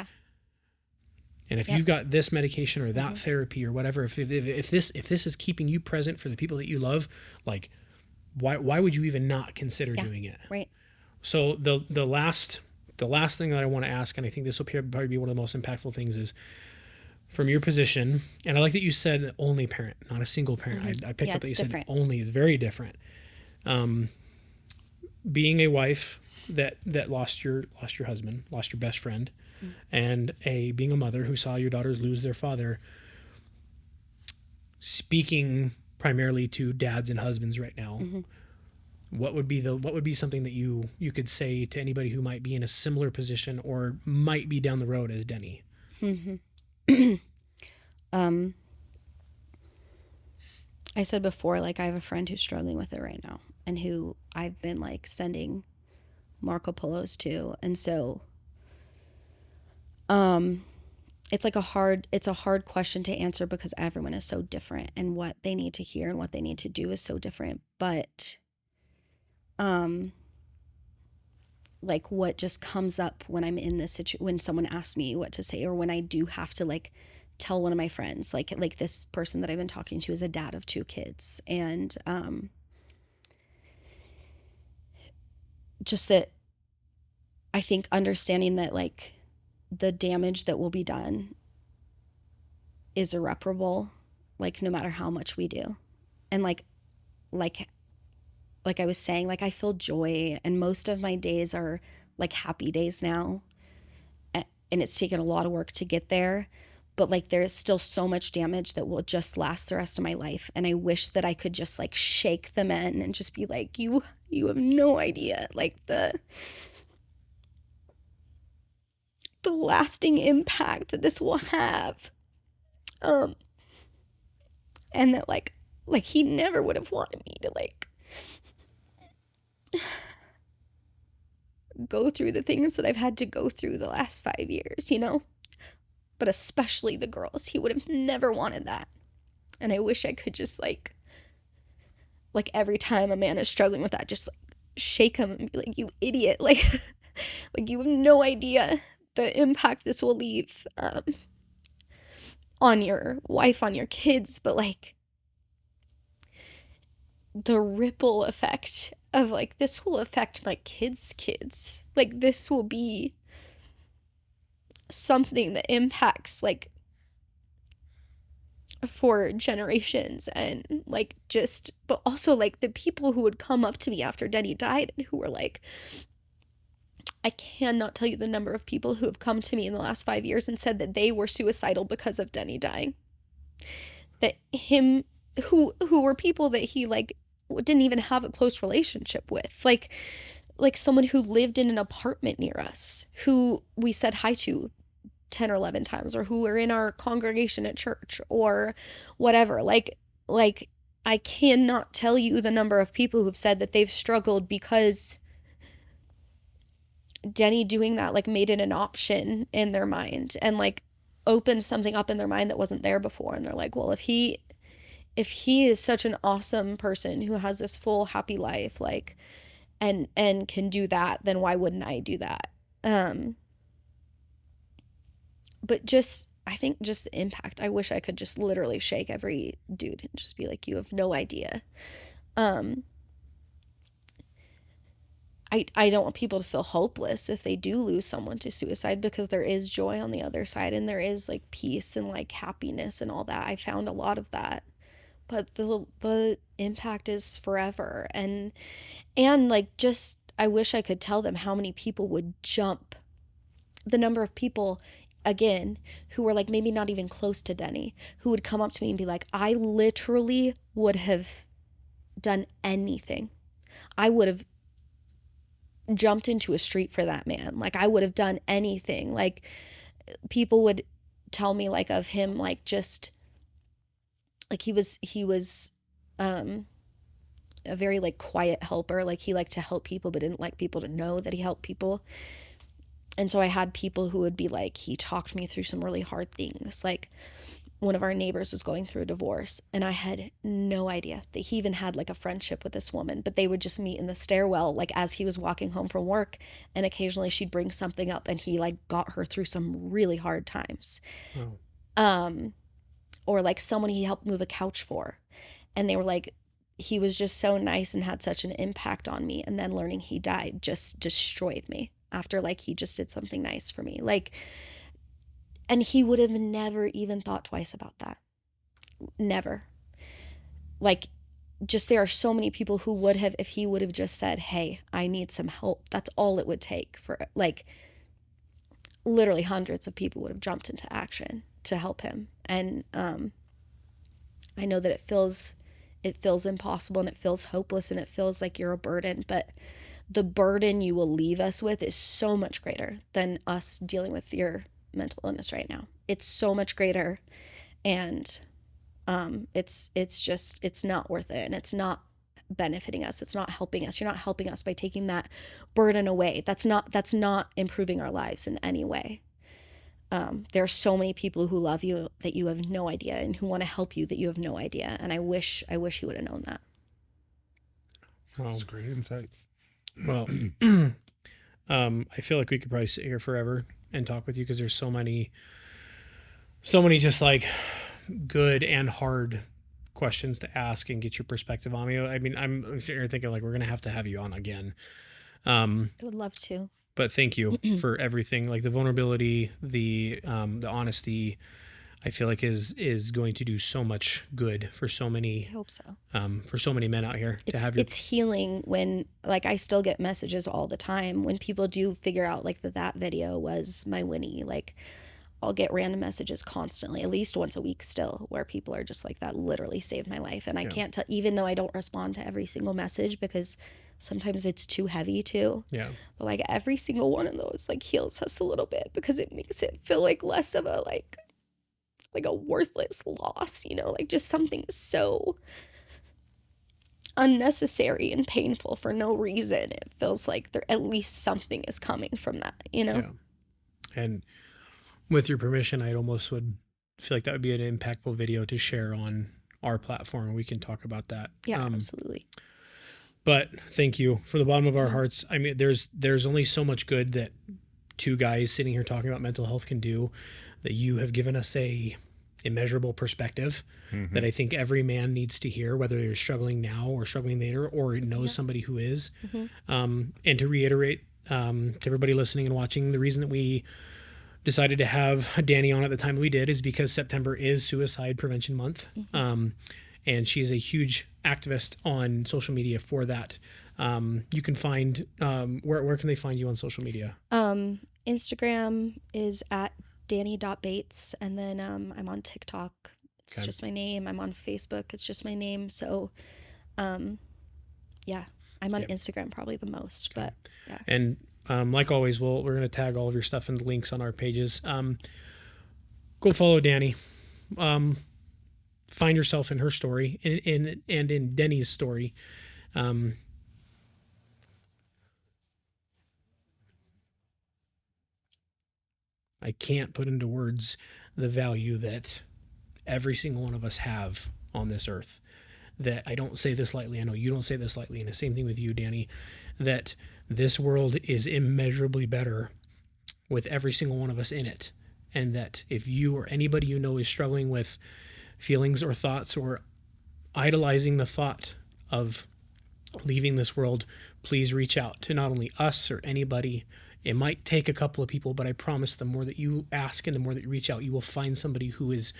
And if you've got this medication or that therapy or whatever, if this is keeping you present for the people that you love, like, why would you even not consider doing it? Right. So the last thing that I want to ask, and I think this will probably be one of the most impactful things, is from your position, and I like that you said only parent, not a single parent. I picked up that you said only is very different. Being a wife that lost your husband, lost your best friend, and being a mother who saw your daughters lose their father. Speaking primarily to dads and husbands right now, what would be something that you could say to anybody who might be in a similar position or might be down the road as Dani? I said before, like, I have a friend who's struggling with it right now, and who I've been like sending Marco Polos to, and so it's like a hard question to answer because everyone is so different, and what they need to hear and what they need to do is so different. But like, what just comes up when I'm in this situation, when someone asks me what to say, or when I do have to like tell one of my friends, like this person that I've been talking to is a dad of 2 kids, and just that I think understanding that like the damage that will be done is irreparable, like, no matter how much we do. And like I was saying, like, I feel joy, and most of my days are like happy days now, and it's taken a lot of work to get there, but like there's still so much damage that will just last the rest of my life. And I wish that I could just like shake the men and just be like, you have no idea, like the lasting impact that this will have. And that like he never would have wanted me to like go through the things that I've had to go through the last 5 years, you know? But especially the girls, he would have never wanted that. And I wish I could just like every time a man is struggling with that, just like shake him and be like, you idiot, like like you have no idea the impact this will leave on your wife, on your kids, but like the ripple effect of like, this will affect my kids' kids. Like, this will be something that impacts like for generations, and like just, but also like the people who would come up to me after Dani died and who were like, I cannot tell you the number of people who have come to me in the last 5 years and said that they were suicidal because of Dani dying. That him, who were people that he like didn't even have a close relationship with, like someone who lived in an apartment near us, who we said hi to 10 or 11 times, or who were in our congregation at church or whatever. Like I cannot tell you the number of people who've said that they've struggled because Dani doing that like made it an option in their mind, and like opened something up in their mind that wasn't there before. And they're like, well, if he is such an awesome person who has this full happy life, like, and can do that, then why wouldn't I do that? But just, I think just the impact, I wish I could just literally shake every dude and just be like, you have no idea. I don't want people to feel hopeless if they do lose someone to suicide, because there is joy on the other side, and there is like peace and like happiness and all that. I found a lot of that, but the impact is forever. And like, just, I wish I could tell them how many people would jump, the number of people, again, who were like maybe not even close to Dani, who would come up to me and be like, I literally would have done anything. I would have jumped into a street for that man. Like, I would have done anything. Like, people would tell me, like, of him, like, just, like, he was a very, like, quiet helper. Like, he liked to help people, but didn't like people to know that he helped people. And so I had people who would be like, he talked me through some really hard things. Like, one of our neighbors was going through a divorce, and I had no idea that he even had, like, a friendship with this woman, but they would just meet in the stairwell, like, as he was walking home from work, and occasionally she'd bring something up, and he, like, got her through some really hard times. Oh. Or, like, someone he helped move a couch for, and they were like, he was just so nice and had such an impact on me, and then learning he died just destroyed me after, like, he just did something nice for me. Like, and he would have never even thought twice about that. Never. Like, just, there are so many people who would have, if he would have just said, hey, I need some help. That's all it would take for, like, literally hundreds of people would have jumped into action to help him. And I know that it feels impossible, and it feels hopeless, and it feels like you're a burden, but the burden you will leave us with is so much greater than us dealing with your mental illness right now. It's so much greater, and it's not worth it, and it's not benefiting us. It's not helping us. You're not helping us by taking that burden away. That's not improving our lives in any way. There are so many people who love you that you have no idea, and who want to help you that you have no idea. And I wish you would have known that. Well, That's great insight. well, I feel like we could probably sit here forever and talk with you, because there's so many just, like, good and hard questions to ask and get your perspective on me. I mean, I'm sitting here thinking, like, we're going to have you on again. I would love to. But thank you for everything, like the vulnerability, the honesty. I feel like is going to do so much good for so many. I hope so. For so many men out here to have it's healing when, like, I still get messages all the time when people do figure out, like, that video was my Winnie. Like, I'll get random messages constantly, at least once a week still, where people are just like, that literally saved my life. And I can't tell, even though I don't respond to every single message, because sometimes it's too heavy too. Yeah. But, like, every single one of those, like, heals us a little bit, because it makes it feel like less of a, like a worthless loss, you know, like, just something so unnecessary and painful for no reason. It feels like there at least something is coming from that, you know? Yeah. And with your permission, I almost would feel like that would be an impactful video to share on our platform. We can talk about that. Yeah, absolutely. But thank you from the bottom of our hearts. I mean, there's only so much good that two guys sitting here talking about mental health can do, that you have given us a immeasurable perspective that I think every man needs to hear, whether you're struggling now or struggling later, or knows somebody who is. And to reiterate to everybody listening and watching, the reason that we decided to have Dani on at the time we did is because September is Suicide Prevention Month. And she's a huge activist on social media for that. You can find, where can they find you on social media? Instagram is at Dani.Bates, and then I'm on TikTok. It's just my name. I'm on Facebook. It's just my name. So, yeah, I'm on Instagram probably the most, but yeah. And like always, we're going to tag all of your stuff in the links on our pages. Go follow Dani. Find yourself in her story and in Dani's story. I can't put into words the value that every single one of us have on this earth. That I don't say this lightly. I know you don't say this lightly. And the same thing with you, Dani, that this world is immeasurably better with every single one of us in it. And that if you or anybody you know is struggling with feelings or thoughts, or idolizing the thought of leaving this world, please reach out to not only us or anybody. It might take a couple of people, but I promise the more that you ask and the more that you reach out, you will find somebody who is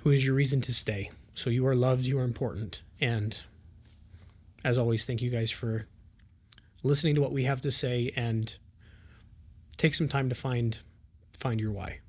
your reason to stay. So you are loved, you are important. And as always, thank you guys for listening to what we have to say, and take some time to find your why.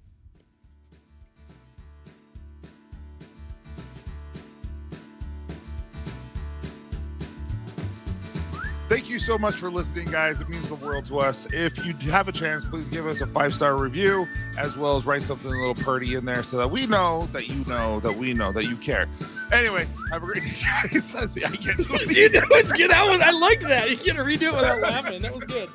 thank you so much for listening, guys. It means the world to us. If you have a chance, please give us a 5-star review, as well as write something a little pretty in there so that we know that you know that we know that you care. Anyway, have a great day, guys. I can't do it. Dude, that was good. I like that. You can't redo it without laughing. That was good.